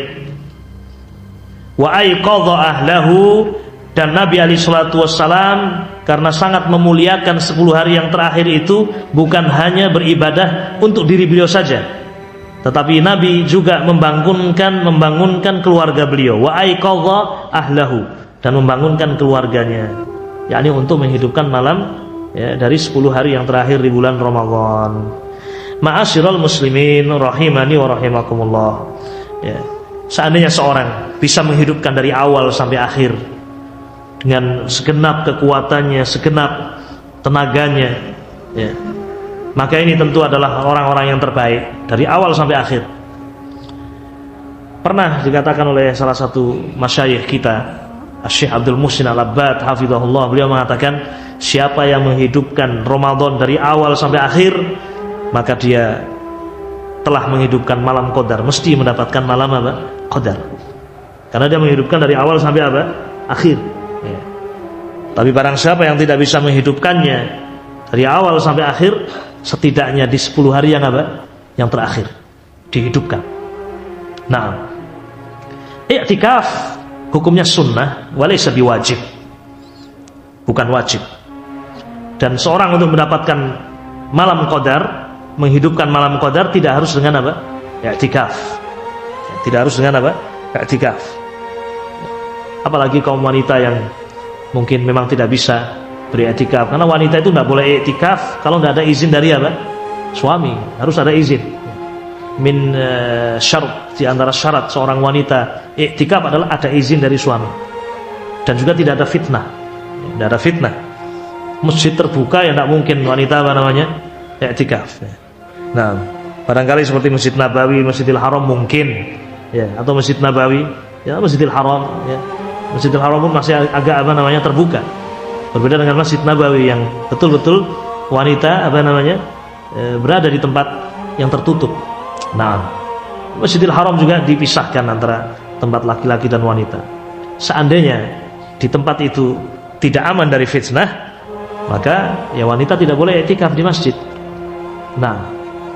wa ayqadha ahlahu, dan Nabi alaihi salatu wassalam karena sangat memuliakan 10 hari yang terakhir itu bukan hanya beribadah untuk diri beliau saja, tetapi Nabi juga membangunkan keluarga beliau, wa ayqadha ahlahu, dan membangunkan keluarganya, yakni untuk menghidupkan malam, ya, dari 10 hari yang terakhir di bulan Ramadan. Ma'asyiral muslimin rahimani wa rahimakumullah, ya, seandainya seorang bisa menghidupkan dari awal sampai akhir dengan segenap kekuatannya, segenap tenaganya, ya, maka ini tentu adalah orang-orang yang terbaik dari awal sampai akhir. Pernah dikatakan oleh salah satu masyayikh kita, Syekh Abdul Muhsin Al-Abbad hafizahullah, beliau mengatakan, siapa yang menghidupkan Ramadan dari awal sampai akhir, maka dia telah menghidupkan malam qadar, mesti mendapatkan malam qadar, karena dia menghidupkan dari awal sampai akhir, ya. Tapi barang siapa yang tidak bisa menghidupkannya dari awal sampai akhir, setidaknya di 10 hari yang terakhir dihidupkan. Nah, i'tikaf hukumnya sunnah, walaysa biwajib, bukan wajib. Dan seorang untuk mendapatkan malam qadar, menghidupkan malam qadar, tidak harus dengan i'tikaf. Tidak harus dengan i'tikaf. Apalagi kaum wanita yang mungkin memang tidak bisa beriktikaf, karena wanita itu tidak boleh i'tikaf kalau tidak ada izin dari suami. Harus ada izin. Min syarat, di antara syarat seorang wanita i'tikaf adalah ada izin dari suami. Dan juga tidak ada fitnah. Tidak ada fitnah. Masjid terbuka, ya tidak mungkin wanita i'tikaf. Nah, barangkali seperti Masjid Nabawi, Masjidil Haram mungkin, ya, atau Masjid Nabawi, ya, Masjidil Haram, ya. Masjidil Haram pun masih agak terbuka. Berbeda dengan Masjid Nabawi yang betul-betul wanita berada di tempat yang tertutup. Nah, Masjidil Haram juga dipisahkan antara tempat laki-laki dan wanita. Seandainya di tempat itu tidak aman dari fitnah, maka ya wanita tidak boleh i'tikaf di masjid. Nah,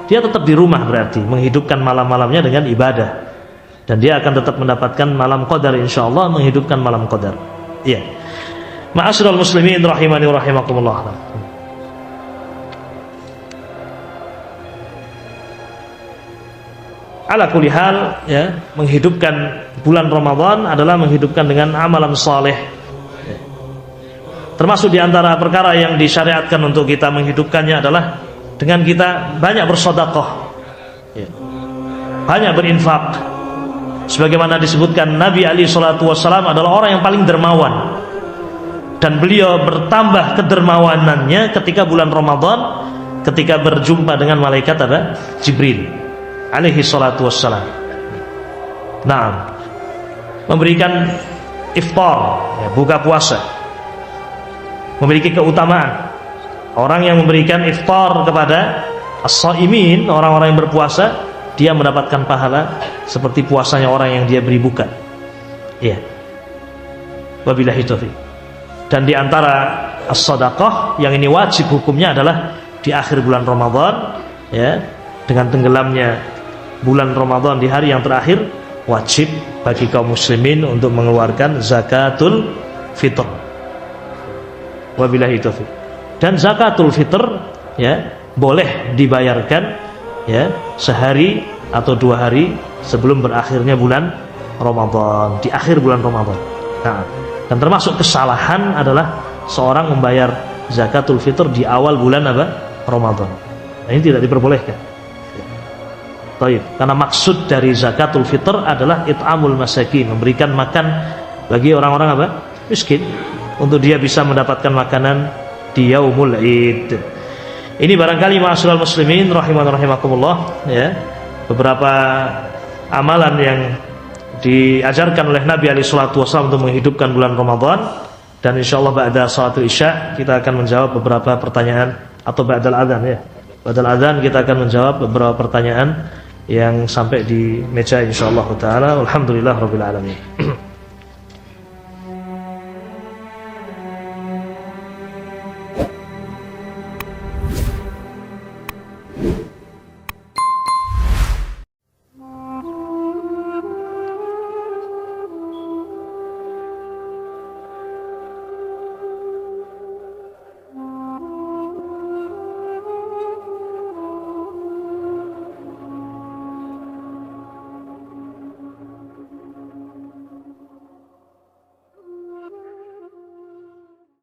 dia tetap di rumah, berarti menghidupkan malam-malamnya dengan ibadah, dan dia akan tetap mendapatkan malam qadar, insyaallah menghidupkan malam qadar. Iya. Ma'asyiral muslimin rahimani wa rahimakumullah. Ala kulli hal, ya, menghidupkan bulan Ramadan adalah menghidupkan dengan amalan saleh. Termasuk di antara perkara yang disyariatkan untuk kita menghidupkannya adalah dengan kita banyak bersedekah, ya, banyak berinfak. Sebagaimana disebutkan, Nabi alaihi salatu wassalam adalah orang yang paling dermawan, dan beliau bertambah kedermawanannya ketika bulan Ramadan, ketika berjumpa dengan malaikat Jibril alaihi salatu wassalam. Nah, memberikan iftar, ya, buka puasa, memiliki keutamaan. Orang yang memberikan iftar kepada as-shaimin, orang-orang yang berpuasa, dia mendapatkan pahala seperti puasanya orang yang dia beri buka. Ya. Wabillahi taufiq. Dan di antara as-shadaqah yang ini wajib hukumnya adalah di akhir bulan Ramadan, ya, dengan tenggelamnya bulan Ramadan di hari yang terakhir, wajib bagi kaum muslimin untuk mengeluarkan zakatul fitr. Wabillahi taufiq. Dan zakatul fitr, ya, boleh dibayarkan, ya, sehari atau 2 hari sebelum berakhirnya bulan Ramadan, di akhir bulan Ramadan. Nah, dan termasuk kesalahan adalah seorang membayar zakatul fitr di awal bulan Ramadan. Nah, ini tidak diperbolehkan. Baik, karena maksud dari zakatul fitr adalah it'amul masakin, memberikan makan bagi orang-orang miskin, untuk dia bisa mendapatkan makanan di yaumul id. Ini barangkali ma'asyiral muslimin rahiman rahimakumullah, ya, beberapa amalan yang diajarkan oleh Nabi alaihi salatu wasallam untuk menghidupkan bulan Ramadan. Dan insyaallah ba'da salatul isya kita akan menjawab beberapa pertanyaan, atau ba'dal adzan, ya. Ba'dal adzan kita akan menjawab beberapa pertanyaan yang sampai di meja insyaallah taala. Alhamdulillah rabbil alamin.